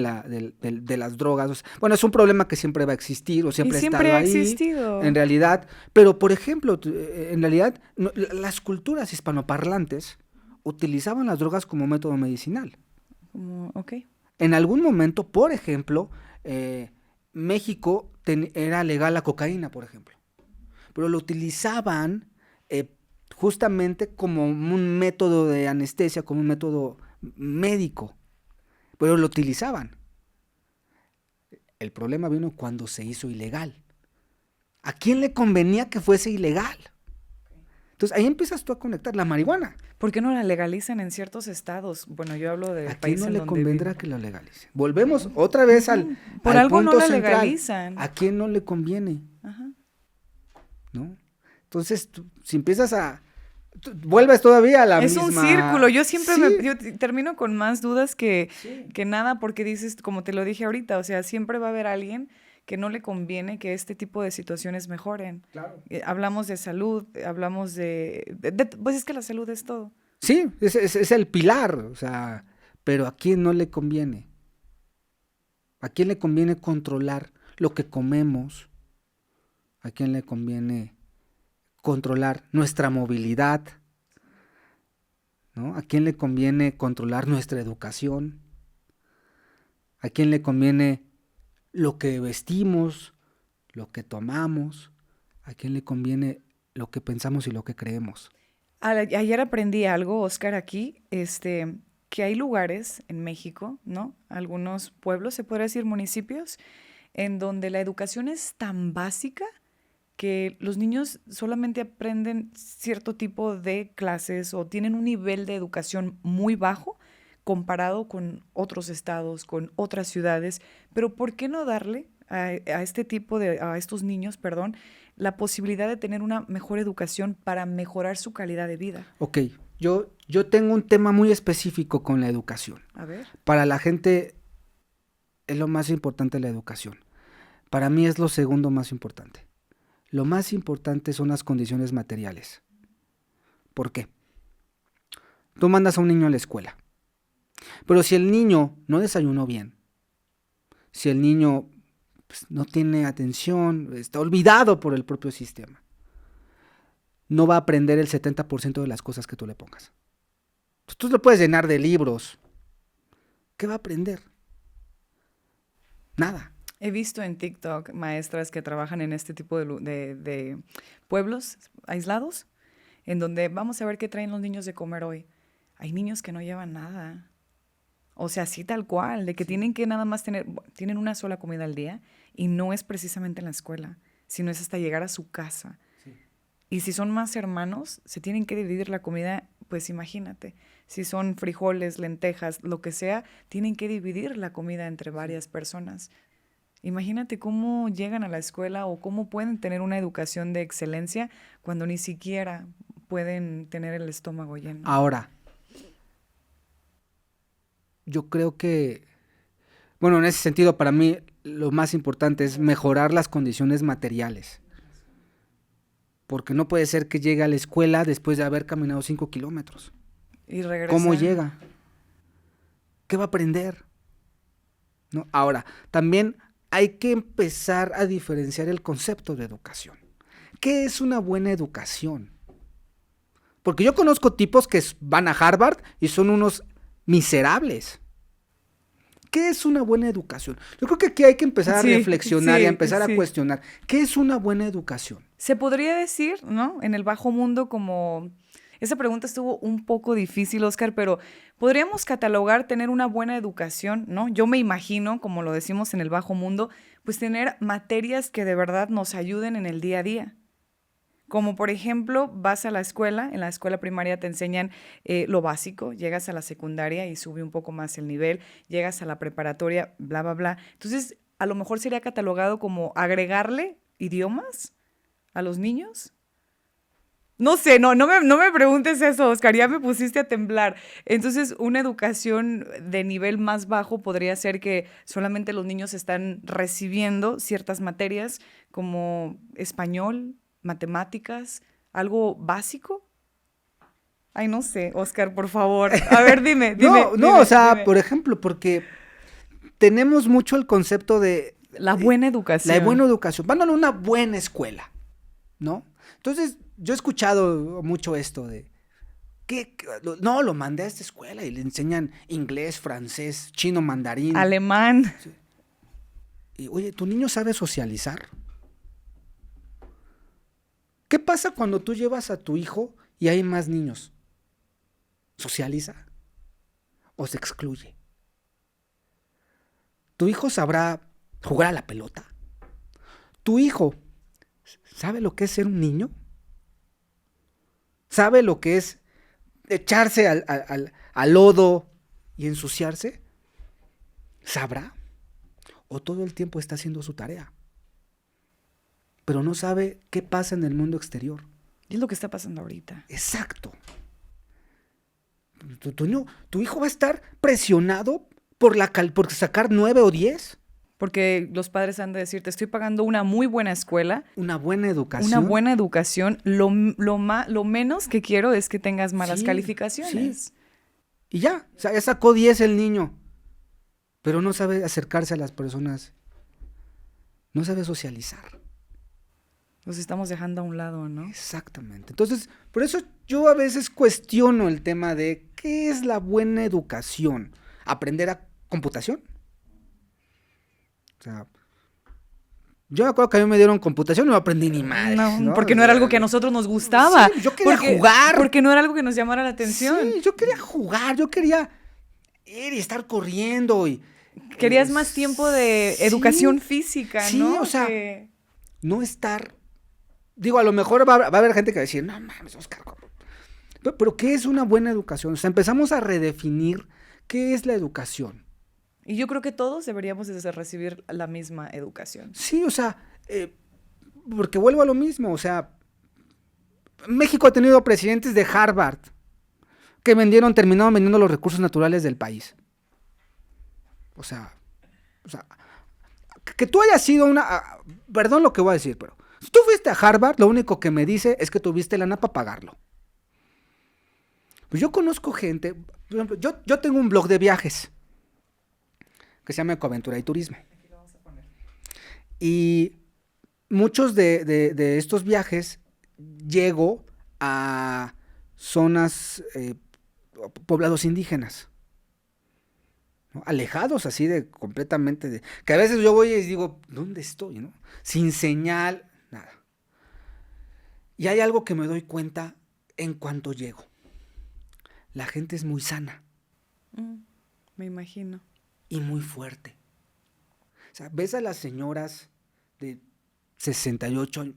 las drogas, o sea, bueno, es un problema que siempre va a existir o siempre ha siempre estado ha ahí, existido. en realidad. Pero, por ejemplo, en realidad, las culturas hispanoparlantes utilizaban las drogas como método medicinal. Ok. En algún momento, por ejemplo, México era legal la cocaína, por ejemplo. Pero lo utilizaban justamente como un método de anestesia, como un método médico, pero lo utilizaban. El problema vino cuando se hizo ilegal. ¿A quién le convenía que fuese ilegal? Entonces ahí empiezas tú a conectar la marihuana. ¿Por qué no la legalizan en ciertos estados? Bueno, yo hablo del ¿A quién país no en le donde convendrá vivo. que lo legalicen? Volvemos otra vez Por al algo no punto la central. legalizan. ¿A quién no le conviene? Ajá. ¿No? Entonces, si empiezas vuelves todavía a la Es misma... un círculo. Yo siempre Sí, yo termino con más dudas sí. que nada, porque dices, como te lo dije ahorita, o sea, siempre va a haber alguien que no le conviene que este tipo de situaciones mejoren. Claro. Hablamos de salud, hablamos pues es que la salud es todo. Sí, es el pilar, o sea, pero ¿a quién no le conviene? ¿A quién le conviene controlar lo que comemos? ¿A quién le conviene controlar nuestra movilidad? ¿No? ¿A quién le conviene controlar nuestra educación? ¿A quién le conviene lo que vestimos, lo que tomamos? ¿A quién le conviene lo que pensamos y lo que creemos? Ayer aprendí algo, Oscar, aquí, que hay lugares en México, ¿no? Algunos pueblos, se podría decir municipios, en donde la educación es tan básica que los niños solamente aprenden cierto tipo de clases o tienen un nivel de educación muy bajo comparado con otros estados, con otras ciudades. Pero ¿por qué no darle a estos niños, perdón, la posibilidad de tener una mejor educación para mejorar su calidad de vida? Ok, yo tengo un tema muy específico con la educación. A ver. Para la gente es lo más importante la educación. Para mí es lo segundo más importante. Lo más importante son las condiciones materiales. ¿Por qué? Tú mandas a un niño a la escuela, pero si el niño no desayunó bien, si el niño no tiene atención, está olvidado por el propio sistema, no va a aprender el 70% de las cosas que tú le pongas. Tú lo puedes llenar de libros. ¿Qué va a aprender? Nada. He visto en TikTok maestras que trabajan en este tipo de pueblos aislados, en donde vamos a ver qué traen los niños de comer hoy. Hay niños que no llevan nada. O sea, así tal cual, de que tienen que nada más tienen una sola comida al día y no es precisamente en la escuela, sino es hasta llegar a su casa. Sí. Y si son más hermanos, se tienen que dividir la comida, pues imagínate. Si son frijoles, lentejas, lo que sea, tienen que dividir la comida entre varias personas. Imagínate cómo llegan a la escuela o cómo pueden tener una educación de excelencia cuando ni siquiera pueden tener el estómago lleno. Ahora, yo creo que, bueno, en ese sentido para mí lo más importante es mejorar las condiciones materiales. Porque no puede ser que llegue a la escuela después de haber caminado 5 kilómetros. Y regresa. ¿Cómo llega? ¿Qué va a aprender? ¿No? Ahora, también hay que empezar a diferenciar el concepto de educación. ¿Qué es una buena educación? Porque yo conozco tipos que van a Harvard y son unos miserables. ¿Qué es una buena educación? Yo creo que aquí hay que empezar a reflexionar y a empezar a cuestionar. ¿Qué es una buena educación? Se podría decir, ¿no? En el bajo mundo como... Esa pregunta estuvo un poco difícil, Oscar, pero podríamos catalogar tener una buena educación, ¿no? Yo me imagino, como lo decimos en el bajo mundo, pues tener materias que de verdad nos ayuden en el día a día. Como por ejemplo, vas a la escuela, en la escuela primaria te enseñan lo básico, llegas a la secundaria y sube un poco más el nivel, llegas a la preparatoria, bla, bla, bla. Entonces, a lo mejor sería catalogado como agregarle idiomas a los niños. No sé, no me preguntes eso, Oscar, ya me pusiste a temblar. Entonces, una educación de nivel más bajo podría ser que solamente los niños están recibiendo ciertas materias como español, matemáticas, algo básico. Ay, no sé, Oscar, por favor. A ver, dime. O sea, por ejemplo, porque tenemos mucho el concepto de... La buena educación. La buena educación. Van a una buena escuela, ¿no? Entonces, yo he escuchado mucho esto de... No, lo mandé a esta escuela y le enseñan inglés, francés, chino, mandarín. Alemán. Sí. Y, oye, ¿tu niño sabe socializar? ¿Qué pasa cuando tú llevas a tu hijo y hay más niños? ¿Socializa? ¿O se excluye? ¿Tu hijo sabrá jugar a la pelota? ¿Tu hijo sabe lo que es ser un niño? ¿Sabe lo que es echarse al lodo y ensuciarse? ¿Sabrá? ¿O todo el tiempo está haciendo su tarea? Pero no sabe qué pasa en el mundo exterior. Y es lo que está pasando ahorita. Exacto. Tu hijo va a estar presionado por sacar 9 o 10. Porque los padres han de decir, te estoy pagando una muy buena escuela. Una buena educación. Una buena educación. Lo menos que quiero es que tengas malas calificaciones. Sí. Y ya, o sea, ya sacó 10 el niño. Pero no sabe acercarse a las personas. No sabe socializar. Los estamos dejando a un lado, ¿no? Exactamente. Entonces, por eso yo a veces cuestiono el tema de ¿qué es la buena educación? ¿Aprender a computación? O sea, yo me acuerdo que a mí me dieron computación y no aprendí ni madre. No, porque no era algo que a nosotros nos gustaba. Sí, yo quería jugar. Porque no era algo que nos llamara la atención. Sí, yo quería jugar, yo quería ir y estar corriendo. Querías más tiempo de educación física, ¿no? Sí, o sea, no estar... Digo, a lo mejor va a haber gente que va a decir, no mames, Oscar. Pero ¿qué es una buena educación? O sea, empezamos a redefinir qué es la educación. Y yo creo que todos deberíamos de recibir la misma educación. Sí, o sea, porque vuelvo a lo mismo, o sea, México ha tenido presidentes de Harvard que terminaron vendiendo los recursos naturales del país. O sea, que tú hayas sido perdón lo que voy a decir, pero si tú fuiste a Harvard, lo único que me dice es que tuviste lana para pagarlo. Pues yo conozco gente, por ejemplo, yo tengo un blog de viajes que se llama Ecoaventura y Turismo. Y muchos de estos viajes llego a zonas, poblados indígenas, ¿no? Alejados así completamente que a veces yo voy y digo, ¿dónde estoy? ¿No? Sin señal, nada. Y hay algo que me doy cuenta en cuanto llego. La gente es muy sana. Me imagino. Y muy fuerte. O sea, ves a las señoras de 68 años.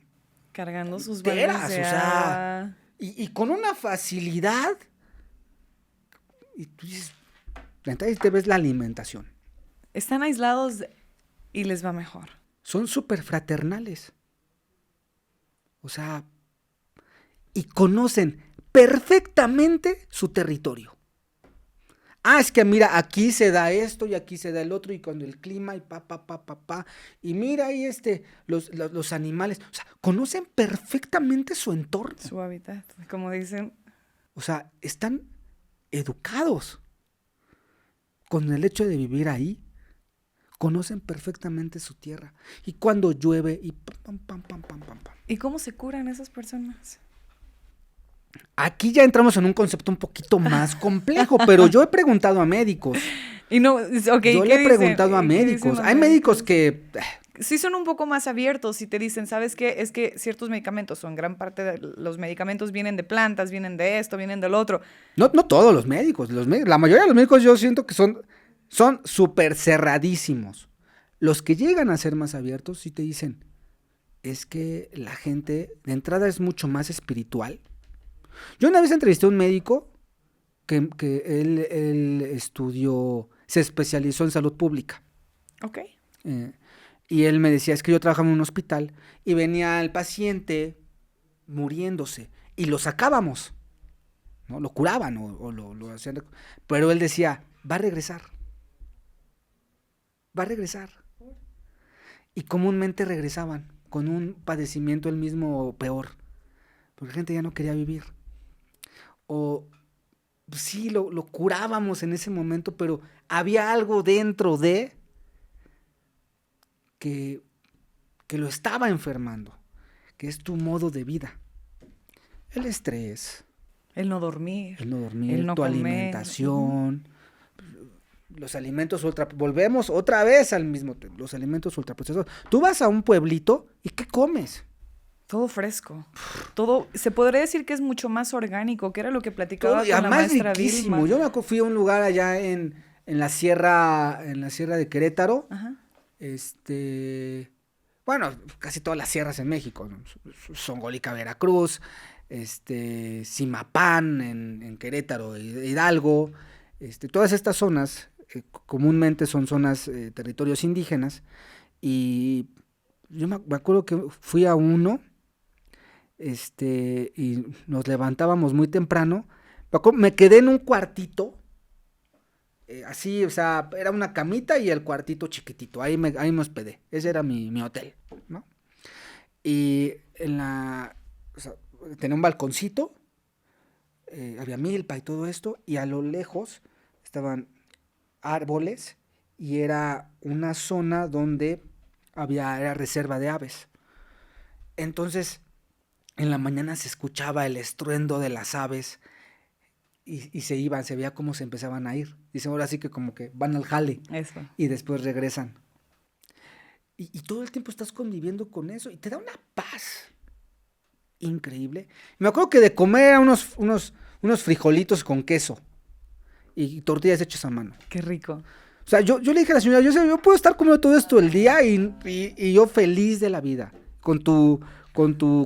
Cargando sus baldes de agua. Y con una facilidad. Y tú dices, entonces te ves la alimentación. Están aislados y les va mejor. Son súper fraternales. O sea, y conocen perfectamente su territorio. Es que mira, aquí se da esto y aquí se da el otro, y cuando el clima y y mira ahí los animales, o sea, conocen perfectamente su entorno. Su hábitat, como dicen. O sea, están educados con el hecho de vivir ahí, conocen perfectamente su tierra, y cuando llueve y ¿Y cómo se curan esas personas? Aquí ya entramos en un concepto un poquito más complejo, pero yo he preguntado a médicos. Y no, okay, yo le he preguntado a médicos. Hay médicos que... Sí son un poco más abiertos y te dicen, ¿sabes qué? Es que ciertos medicamentos, o en gran parte de los medicamentos vienen de plantas, vienen de esto, vienen del otro. No todos los médicos. La mayoría de los médicos yo siento que son súper cerradísimos. Los que llegan a ser más abiertos sí te dicen, es que la gente de entrada es mucho más espiritual. Yo una vez entrevisté a un médico que él estudió, se especializó en salud pública. Ok. Y él me decía, es que yo trabajaba en un hospital y venía el paciente muriéndose y lo sacábamos, ¿no? Lo curaban o lo hacían. Pero él decía, va a regresar. Y comúnmente regresaban con un padecimiento el mismo o peor, porque la gente ya no quería vivir. o pues, sí, lo curábamos en ese momento, pero había algo dentro de que lo estaba enfermando, que es tu modo de vida. El estrés, El no dormir. el no dormir, El no tu comer. alimentación, los alimentos volvemos otra vez al mismo tema, los alimentos ultraprocesados. Tú vas a un pueblito y ¿qué comes? Todo fresco. Todo, se podría decir que es mucho más orgánico, que era lo que platicaba Todo, y con la además maestra riquísimo. Vilma. Yo me acuerdo, fui a un lugar allá en la sierra de Querétaro. Ajá. Bueno, casi todas las sierras en México, ¿no? Songolica, Veracruz, Zimapán en Querétaro, Hidalgo, todas estas zonas comúnmente son zonas, territorios indígenas, y yo me acuerdo que fui a uno, y nos levantábamos muy temprano, me quedé en un cuartito, así, o sea, era una camita y el cuartito chiquitito, ahí me hospedé, ese era mi hotel, ¿no? Y o sea, tenía un balconcito, había milpa y todo esto, y a lo lejos estaban árboles, y era una zona donde era reserva de aves. Entonces, en la mañana se escuchaba el estruendo de las aves, y se iban, se veía cómo se empezaban a ir. Dicen, ahora sí que como que van al jale. Eso. Y después regresan. Y todo el tiempo estás conviviendo con eso y te da una paz increíble. Me acuerdo que de comer eran unos frijolitos con queso y tortillas hechas a mano. Qué rico. O sea, yo le dije a la señora, yo puedo estar comiendo todo esto el día y yo feliz de la vida, con tu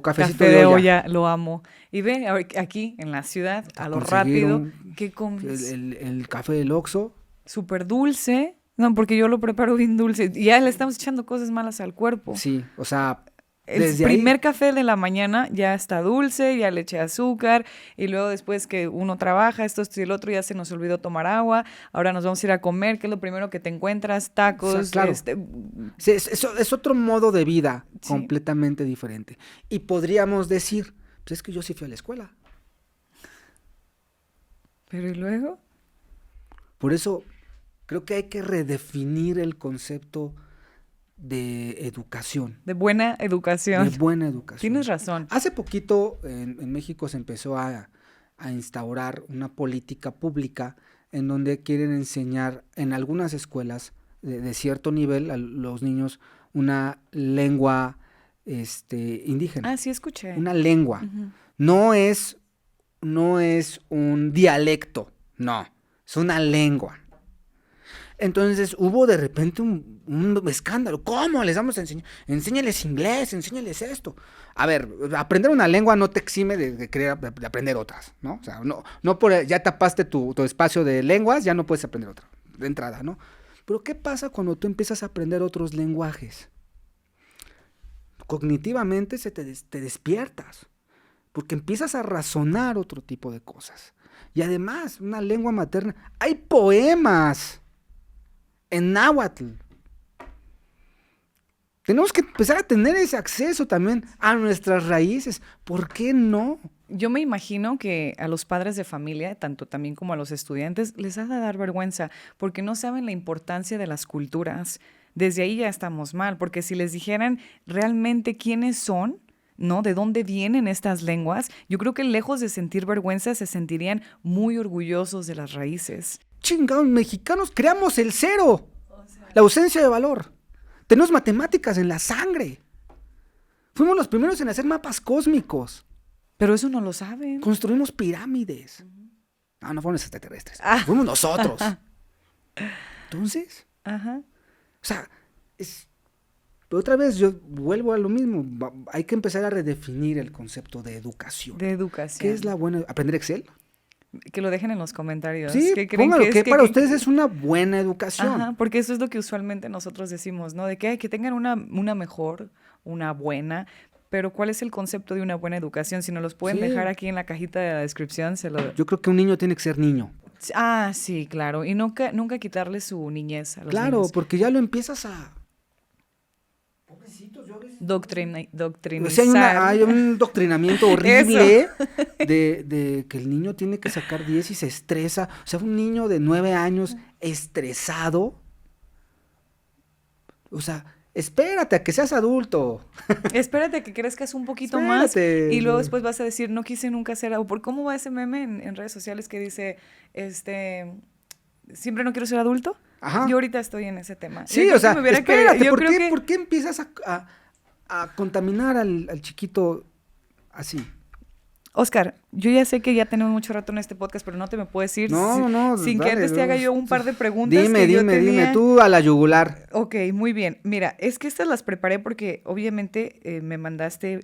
cafecito Café de olla. de olla, lo amo. Y ve, aquí en la ciudad, a lo rápido, ¿qué comes? El café del Oxxo. Súper dulce. No, porque yo lo preparo bien dulce. Y ya le estamos echando cosas malas al cuerpo. Sí, o sea, El desde primer ahí, café de la mañana ya está dulce, ya le eché azúcar, y luego después que uno trabaja, esto y el otro, ya se nos olvidó tomar agua, ahora nos vamos a ir a comer, que es lo primero que te encuentras, tacos, O sea, claro. Sí, es otro modo de vida, Sí. completamente diferente. Y podríamos decir, pues es que yo sí fui a la escuela. Pero ¿y luego? Por eso creo que hay que redefinir el concepto de educación, De buena educación. de buena educación. Tienes razón. Hace poquito en México se empezó a instaurar una política pública en donde quieren enseñar en algunas escuelas de cierto nivel a los niños una lengua indígena. Ah, sí escuché. Una lengua. Ujú. No es un dialecto, no, es una lengua. Entonces hubo de repente un escándalo. ¿Cómo les vamos a enseñar? Enséñales inglés, enséñales esto. A ver, aprender una lengua no te exime de querer de aprender otras, ¿no? O sea, no ya tapaste tu espacio de lenguas, ya no puedes aprender otra, de entrada, ¿no? Pero ¿qué pasa cuando tú empiezas a aprender otros lenguajes? Cognitivamente te despiertas, porque empiezas a razonar otro tipo de cosas. Y además, una lengua materna, hay poemas en náhuatl. Tenemos que empezar a tener ese acceso también a nuestras raíces. ¿Por qué no? Yo me imagino que a los padres de familia, tanto también como a los estudiantes, les ha de dar vergüenza porque no saben la importancia de las culturas. Desde ahí ya estamos mal, porque si les dijeran realmente quiénes son, ¿no? ¿De dónde vienen estas lenguas? Yo creo que lejos de sentir vergüenza, se sentirían muy orgullosos de las raíces. Chingados, mexicanos, creamos el cero. La ausencia de valor. Tenemos matemáticas en la sangre. Fuimos los primeros en hacer mapas cósmicos. Pero eso no lo saben. Construimos pirámides. No fueron los extraterrestres. Ah. Fuimos nosotros. Entonces, Ajá. o sea, pero otra vez yo vuelvo a lo mismo. Hay que empezar a redefinir el concepto de educación. De educación. ¿Qué es la buena? ¿Aprender Excel? Que lo dejen en los comentarios. Sí, ¿Qué creen póngalo. que es? ¿Qué para ustedes es una buena educación? Ajá, porque eso es lo que usualmente nosotros decimos, ¿no? De que tengan una mejor, una buena, pero ¿cuál es el concepto de una buena educación? Si nos los pueden Sí. dejar aquí en la cajita de la descripción, se lo... Yo creo que un niño tiene que ser niño. Ah, sí, claro. Y nunca quitarle su niñez a los Claro, niños. porque ya lo empiezas a... Pobrecitos, yo doctrinizar. O sea, hay un doctrinamiento horrible de que el niño tiene que sacar 10 y se estresa. O sea, un niño de 9 años estresado. O sea, espérate a que seas adulto. Espérate a que crezcas un poquito Espérate. más y luego después vas a decir, no quise nunca ser adulto. ¿Por cómo va ese meme en redes sociales que dice, siempre no quiero ser adulto? Ajá. Yo ahorita estoy en ese tema. Sí, o sea, espérate, yo creo que ¿por qué empiezas a contaminar al chiquito así? Oscar, yo ya sé que ya tenemos mucho rato en este podcast, pero no te me puedes ir sin que dale, antes te haga yo un par de preguntas. Dime, tú a la yugular. Ok, muy bien. Mira, es que estas las preparé porque obviamente me mandaste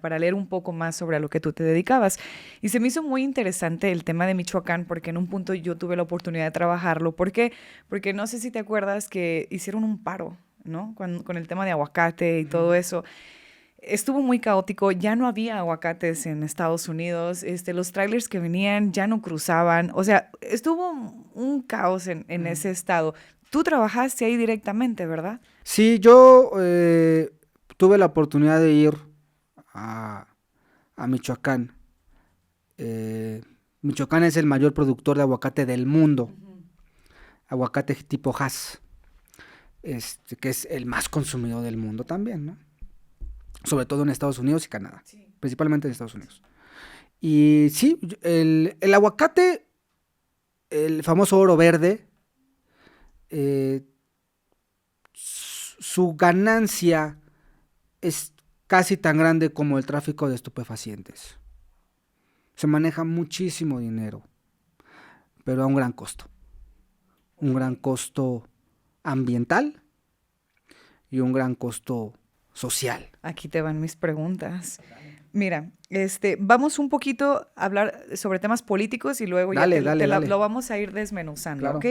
para leer un poco más sobre a lo que tú te dedicabas. Y se me hizo muy interesante el tema de Michoacán porque en un punto yo tuve la oportunidad de trabajarlo. ¿Por qué? Porque no sé si te acuerdas que hicieron un paro, ¿no? Con el tema de aguacate y todo eso. Estuvo muy caótico, ya no había aguacates en Estados Unidos, los trailers que venían ya no cruzaban, o sea, estuvo un caos en ese estado. Tú trabajaste ahí directamente, ¿verdad? Sí, yo tuve la oportunidad de ir a Michoacán. Michoacán es el mayor productor de aguacate del mundo. Aguacate tipo Hass, que es el más consumido del mundo también, ¿no? Sobre todo en Estados Unidos y Canadá, sí. Principalmente en Estados Unidos. Y sí, el aguacate, el famoso oro verde, su ganancia es casi tan grande como el tráfico de estupefacientes. Se maneja muchísimo dinero, pero a un gran costo. Un gran costo ambiental y un gran costo social. Aquí te van mis preguntas. Mira, vamos un poquito a hablar sobre temas políticos y luego dale. Lo vamos a ir desmenuzando, claro. ¿ok?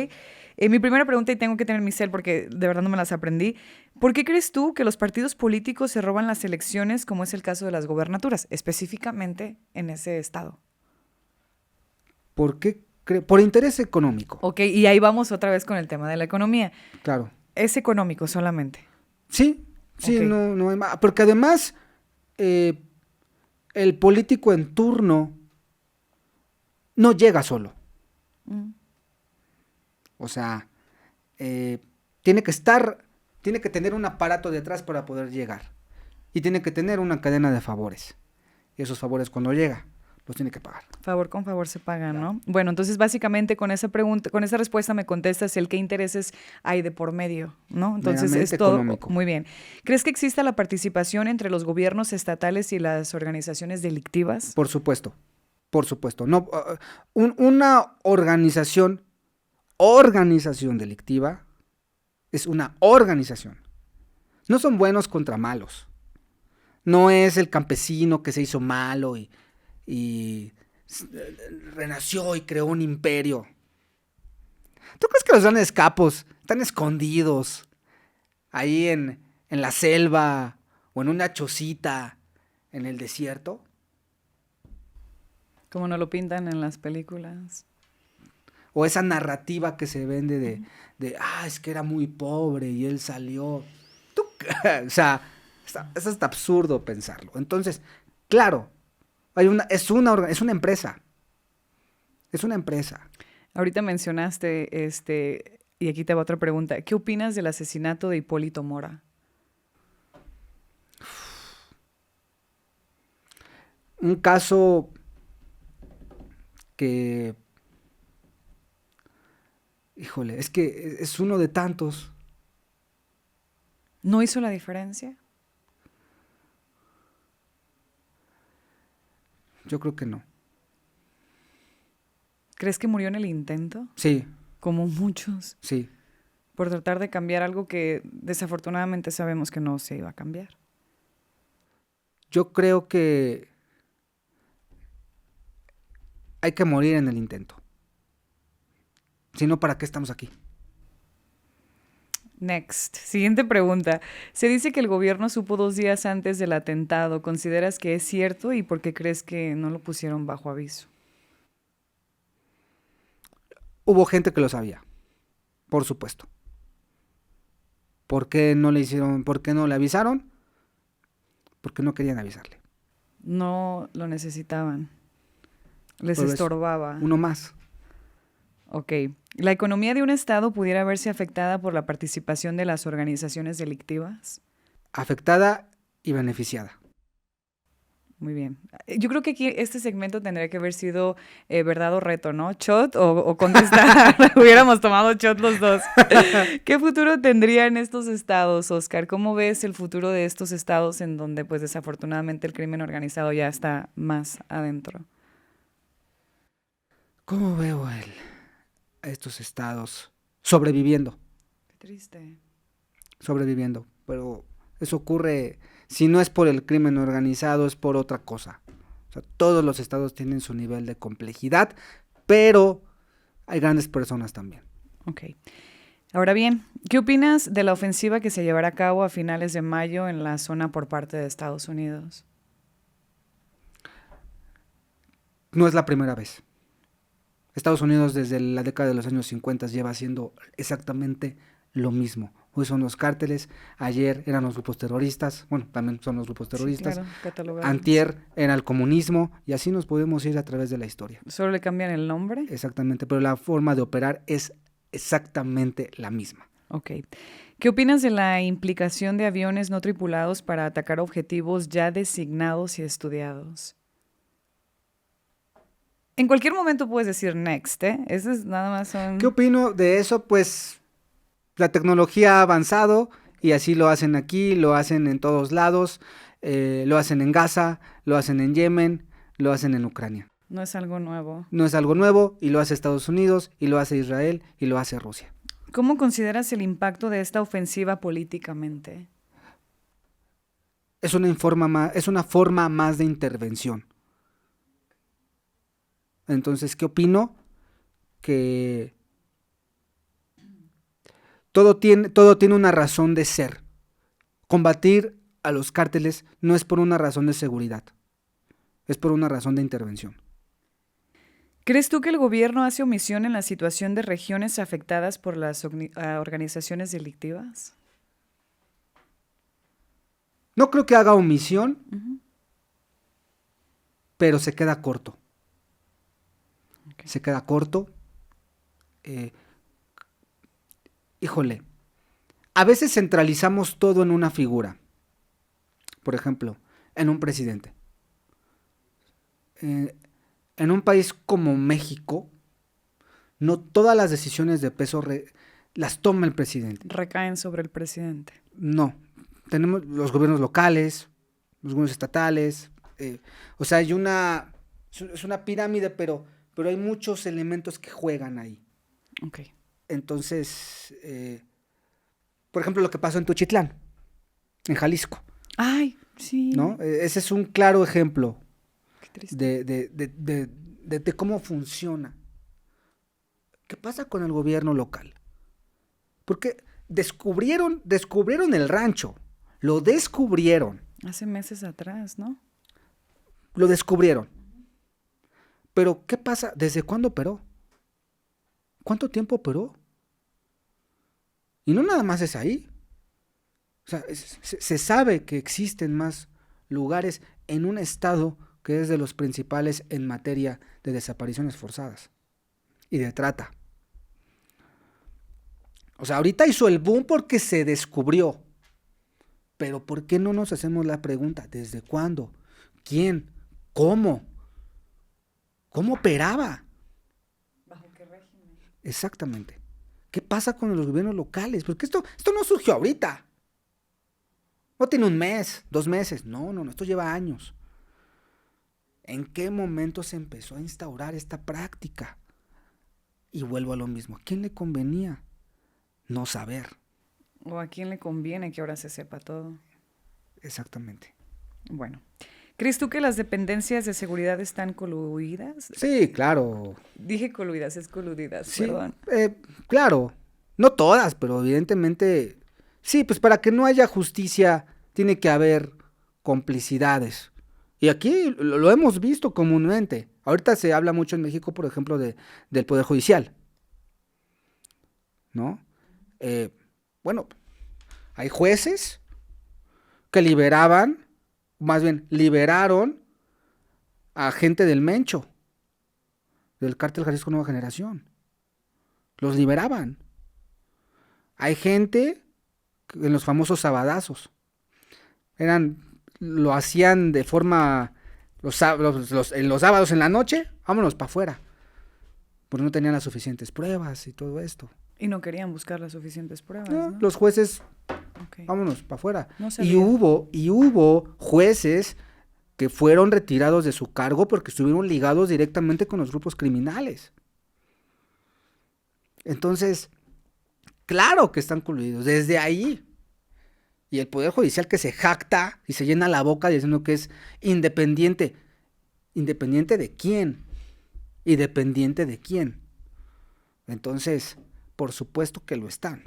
Mi primera pregunta, y tengo que tener mi cel porque de verdad no me las aprendí. ¿Por qué crees tú que los partidos políticos se roban las elecciones, como es el caso de las gobernaturas, específicamente en ese estado? ¿Por qué? Por interés económico. Ok, y ahí vamos otra vez con el tema de la economía. Claro. ¿Es económico solamente? Sí, okay. No hay más. Porque además, el político en turno no llega solo. O sea, tiene que tener un aparato detrás para poder llegar. Y tiene que tener una cadena de favores. Y esos favores cuando llega, los tiene que pagar. Favor con favor se paga, ¿no? Bueno, entonces básicamente con esa pregunta, con esa respuesta me contestas el qué intereses hay de por medio, ¿no? Entonces es todo económico. Muy bien. ¿Crees que exista la participación entre los gobiernos estatales y las organizaciones delictivas? Por supuesto. No, una organización delictiva es una organización. No son buenos contra malos. No es el campesino que se hizo malo y renació y creó un imperio. ¿Tú crees que los grandes capos están escondidos ahí en la selva o en una chocita en el desierto? Como nos lo pintan en las películas. O esa narrativa que se vende de es que era muy pobre y él salió. O sea, es hasta absurdo pensarlo. Entonces, claro, es una empresa. Es una empresa. Ahorita mencionaste, y aquí te va otra pregunta. ¿Qué opinas del asesinato de Hipólito Mora? Un caso que, híjole, es que es uno de tantos. ¿No hizo la diferencia? Yo creo que no. ¿Crees que murió en el intento? Sí. Como muchos. Sí. Por tratar de cambiar algo que desafortunadamente sabemos que no se iba a cambiar. Yo creo que hay que morir en el intento. Si no, ¿para qué estamos aquí? Next. Siguiente pregunta. Se dice que el gobierno supo 2 días antes del atentado. ¿Consideras que es cierto y por qué crees que no lo pusieron bajo aviso? Hubo gente que lo sabía, por supuesto. ¿Por qué no le avisaron? porque no querían avisarle. No lo necesitaban. Les Pero es estorbaba. uno más. Ok. ¿La economía de un estado pudiera verse afectada por la participación de las organizaciones delictivas? Afectada y beneficiada. Muy bien. Yo creo que aquí este segmento tendría que haber sido verdad o reto, ¿no? Shot o contestar. Hubiéramos tomado shot los dos. ¿Qué futuro tendrían estos estados, Oscar? ¿Cómo ves el futuro de estos estados en donde, pues, desafortunadamente el crimen organizado ya está más adentro? ¿Cómo veo a estos estados sobreviviendo? Qué triste. Sobreviviendo. Pero eso ocurre, si no es por el crimen organizado, es por otra cosa. O sea, todos los estados tienen su nivel de complejidad, pero hay grandes personas también. Ok. Ahora bien, ¿qué opinas de la ofensiva que se llevará a cabo a finales de mayo en la zona por parte de Estados Unidos? No es la primera vez. Estados Unidos desde la década de los años 50 lleva haciendo exactamente lo mismo. Hoy son los cárteles, ayer eran los grupos terroristas, bueno, también son los grupos terroristas, Sí, claro, catalogados. antier era el comunismo, y así nos podemos ir a través de la historia. ¿Solo le cambian el nombre? Exactamente, pero la forma de operar es exactamente la misma. Ok. ¿Qué opinas de la implicación de aviones no tripulados para atacar objetivos ya designados y estudiados? En cualquier momento puedes decir next, ¿eh? Eso es nada más son... ¿Qué opino de eso? Pues la tecnología ha avanzado y así lo hacen aquí, lo hacen en todos lados, lo hacen en Gaza, lo hacen en Yemen, lo hacen en Ucrania. No es algo nuevo. No es algo nuevo y lo hace Estados Unidos y lo hace Israel y lo hace Rusia. ¿Cómo consideras el impacto de esta ofensiva políticamente? Es una forma más de intervención. Entonces, ¿qué opino? Que todo tiene una razón de ser. Combatir a los cárteles no es por una razón de seguridad, es por una razón de intervención. ¿Crees tú que el gobierno hace omisión en la situación de regiones afectadas por las organizaciones delictivas? No creo que haga omisión, Ujú. pero se queda corto. Ok. Se queda corto. Híjole, a veces centralizamos todo en una figura. Por ejemplo, en un presidente. En un país como México, no todas las decisiones de peso las toma el presidente. Recaen sobre el presidente. No, tenemos los gobiernos locales, los gobiernos estatales, o sea, es una pirámide, pero hay muchos elementos que juegan ahí. Ok. Entonces, por ejemplo, lo que pasó en Tuchitlán, en Jalisco, Ay, sí. ¿no? Ese es un claro ejemplo Qué triste. de cómo funciona. ¿Qué pasa con el gobierno local? Porque descubrieron el rancho, lo descubrieron, Hace meses atrás, ¿no? lo descubrieron. Pero, ¿qué pasa? ¿Desde cuándo operó? ¿Cuánto tiempo operó? Y no nada más es ahí. O sea, se sabe que existen más lugares en un estado que es de los principales en materia de desapariciones forzadas y de trata. O sea, ahorita hizo el boom porque se descubrió. Pero ¿por qué no nos hacemos la pregunta? ¿Desde cuándo? ¿Quién? ¿Cómo? ¿Cómo operaba? ¿Bajo qué régimen? Exactamente. ¿Qué pasa con los gobiernos locales? Porque esto no surgió ahorita. No tiene un mes, 2 meses. No, esto lleva años. ¿En qué momento se empezó a instaurar esta práctica? Y vuelvo a lo mismo. ¿A quién le convenía no saber? ¿O a quién le conviene que ahora se sepa todo? Exactamente. Bueno. ¿Crees tú que las dependencias de seguridad están coludidas? Sí, claro. Dije coludidas, es coludidas, Sí, perdón. claro. No todas, pero evidentemente... Sí, pues para que no haya justicia tiene que haber complicidades. Y aquí lo hemos visto comúnmente. Ahorita se habla mucho en México, por ejemplo, del Poder Judicial, ¿no? Bueno, hay jueces que liberaban más bien, liberaron a gente del Mencho, del Cártel Jalisco Nueva Generación. Los liberaban. Hay gente en los famosos sabadazos. Lo hacían de forma, en los sábados en la noche, vámonos para afuera. Porque no tenían las suficientes pruebas y todo esto. Y no querían buscar las suficientes pruebas, No, ¿no? los jueces, Ok. vámonos para afuera. No Y sabía. hubo jueces que fueron retirados de su cargo porque estuvieron ligados directamente con los grupos criminales. Entonces, claro que están coludidos, desde ahí. Y el Poder Judicial que se jacta y se llena la boca diciendo que es independiente. ¿Independiente de quién? ¿Y dependiente de quién? Entonces, por supuesto que lo están.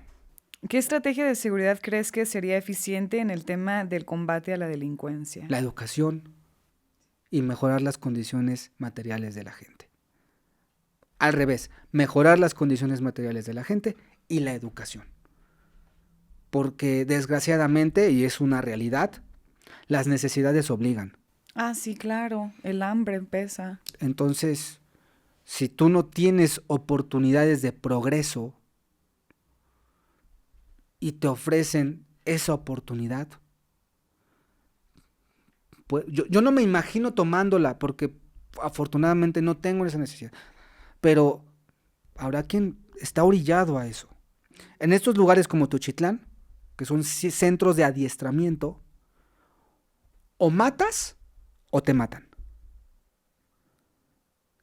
¿Qué estrategia de seguridad crees que sería eficiente en el tema del combate a la delincuencia? La educación y mejorar las condiciones materiales de la gente. Al revés, mejorar las condiciones materiales de la gente y la educación. Porque desgraciadamente, y es una realidad, las necesidades obligan. Ah, sí, claro. El hambre pesa. Entonces, si tú no tienes oportunidades de progreso y te ofrecen esa oportunidad, pues, yo no me imagino tomándola porque afortunadamente no tengo esa necesidad. Pero habrá quien está orillado a eso. En estos lugares como Tuchitlán, que son centros de adiestramiento, o matas o te matan.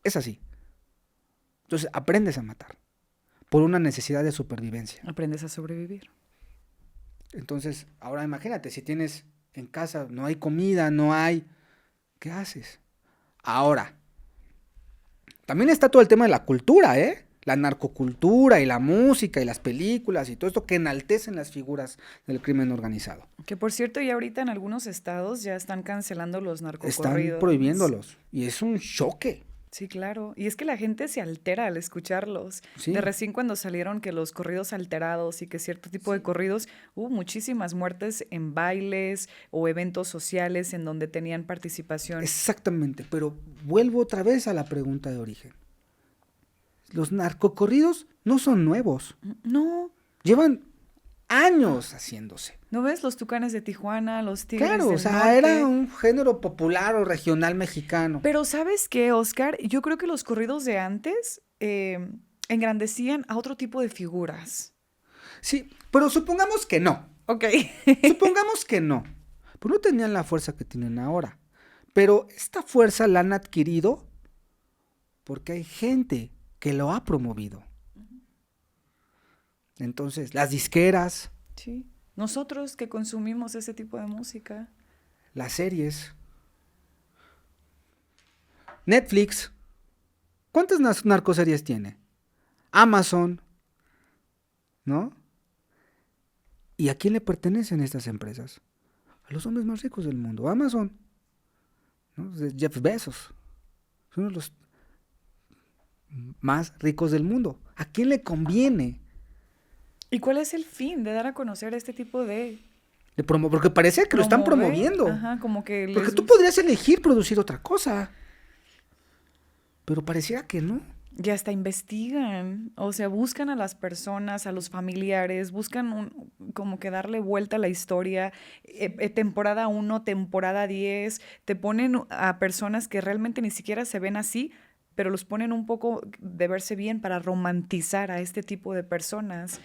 Es así. Entonces aprendes a matar por una necesidad de supervivencia. Aprendes a sobrevivir. Entonces, ahora imagínate, si tienes en casa, no hay comida, no hay... ¿Qué haces? Ahora, también está todo el tema de la cultura, ¿eh? La narcocultura y la música y las películas y todo esto que enaltecen las figuras del crimen organizado. Que por cierto, ya ahorita en algunos estados ya están cancelando los Están narcocorridos. prohibiéndolos y es un choque. Sí, claro. Y es que la gente se altera al escucharlos. Sí. De recién cuando salieron que los corridos alterados y que cierto tipo de corridos, hubo muchísimas muertes en bailes o eventos sociales en donde tenían participación. Exactamente, pero vuelvo otra vez a la pregunta de origen. Los narcocorridos no son nuevos, No, llevan años haciéndose. ¿no ves? Los Tucanes de Tijuana, los Tigres Claro, o del sea, Norte. era un género popular o regional mexicano. Pero ¿sabes qué, Oscar? Yo creo que los corridos de antes engrandecían a otro tipo de figuras. Sí, pero supongamos que no. Ok. Supongamos que no. Pues no tenían la fuerza que tienen ahora. Pero esta fuerza la han adquirido porque hay gente que lo ha promovido. Entonces, las disqueras, Sí. Nosotros que consumimos ese tipo de música. las series, Netflix. ¿Cuántas narcoseries tiene? Amazon, ¿no? ¿Y a quién le pertenecen estas empresas? A los hombres más ricos del mundo. Amazon, ¿no? Jeff Bezos. Es uno de los más ricos del mundo. ¿A quién le conviene? ¿Y cuál es el fin de dar a conocer este tipo de Porque parece que lo están promover? promoviendo. Ajá, como que Porque les tú podrías elegir producir otra cosa. Pero pareciera que no. ya hasta investigan, o sea, buscan a las personas, a los familiares, buscan como que darle vuelta a la historia. Temporada 1, temporada 10, te ponen a personas que realmente ni siquiera se ven así, pero los ponen un poco de verse bien para romantizar a este tipo de personas.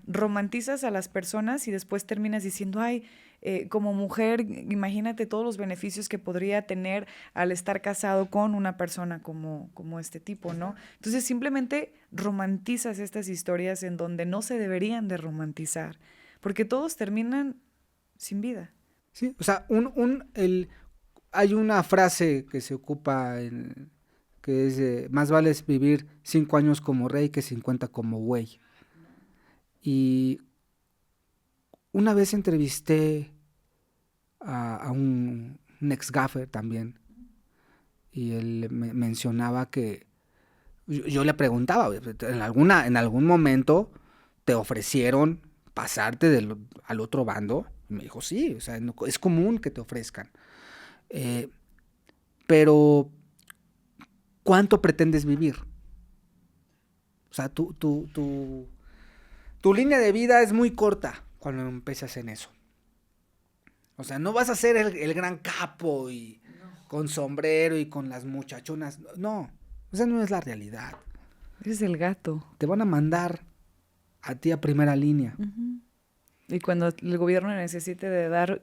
Romantizas a las personas y después terminas diciendo, ay, como mujer, imagínate todos los beneficios que podría tener al estar casado con una persona como este tipo, ¿no? Entonces simplemente romantizas estas historias en donde no se deberían de romantizar, porque todos terminan sin vida. Sí, o sea, hay una frase que se ocupa que es más vale vivir 5 años como rey que 50 como güey. Y una vez entrevisté a un ex gaffer también, y él me mencionaba que yo le preguntaba, ¿en algún momento te ofrecieron pasarte al otro bando? Y me dijo, sí, o sea, es común que te ofrezcan. Pero, ¿cuánto pretendes vivir? O sea, tu línea de vida es muy corta cuando empiezas en eso. O sea, no vas a ser el gran capo y con sombrero y con las muchachonas. No, esa no es la realidad. Eres el gato. Te van a mandar a ti a primera línea. Uh-huh. Y cuando el gobierno necesite de dar,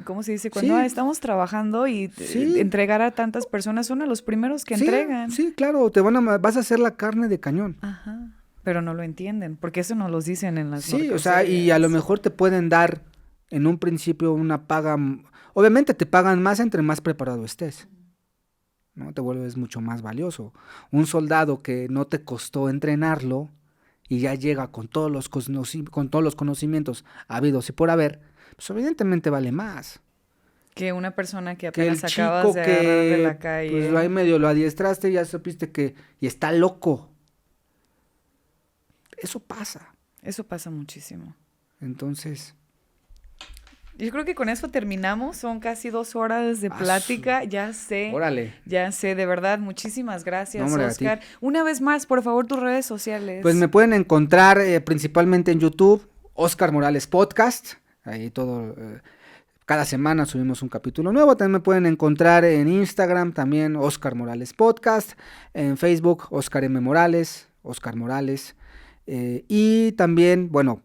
¿cómo se dice? Cuando Sí. Estamos trabajando y Sí. entregar a tantas personas, son a los primeros que Sí, entregan. sí, claro, vas a hacer la carne de cañón. Ajá. Pero no lo entienden, porque eso nos los dicen en las Sí, o sea, y a lo mejor te pueden dar en un principio una paga. Obviamente te pagan más entre más preparado estés, ¿no? Te vuelves mucho más valioso. Un soldado que no te costó entrenarlo y ya llega con todos los conocimientos habidos y por haber, pues evidentemente vale más. Que una persona que Que el apenas acabas chico de agarrar de la que calle. pues ahí medio lo adiestraste, ya supiste que y está loco. Eso pasa. Eso pasa muchísimo. Entonces, Yo creo que con eso terminamos. Son casi 2 horas de plática. Ya sé. órale. Ya sé, de verdad. Muchísimas gracias, No, hombre, a ti. Oscar. Una vez más, por favor, tus redes sociales. Pues me pueden encontrar principalmente en YouTube, Oscar Morales Podcast. Ahí todo, cada semana subimos un capítulo nuevo. También me pueden encontrar en Instagram, también Oscar Morales Podcast. En Facebook, Oscar M. Morales, Oscar Morales. Y también, bueno,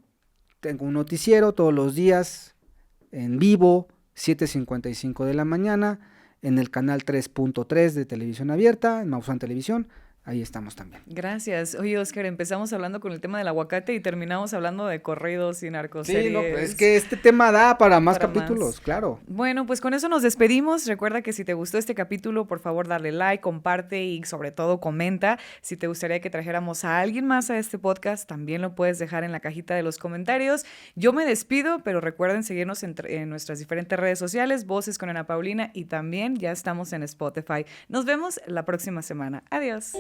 tengo un noticiero todos los días en vivo, 7:55 de la mañana, en el canal 3.3 de Televisión Abierta, en Maussan Televisión. Ahí estamos también. Gracias. Oye, Oscar, empezamos hablando con el tema del aguacate y terminamos hablando de corridos y narcoseries. Sí, no, pues es que este tema da para más Para capítulos, más. claro. Bueno, pues con eso nos despedimos. Recuerda que si te gustó este capítulo, por favor, darle like, comparte y sobre todo comenta. Si te gustaría que trajéramos a alguien más a este podcast, también lo puedes dejar en la cajita de los comentarios. Yo me despido, pero recuerden seguirnos en nuestras diferentes redes sociales, Voces con Ana Paulina, y también ya estamos en Spotify. Nos vemos la próxima semana. Adiós.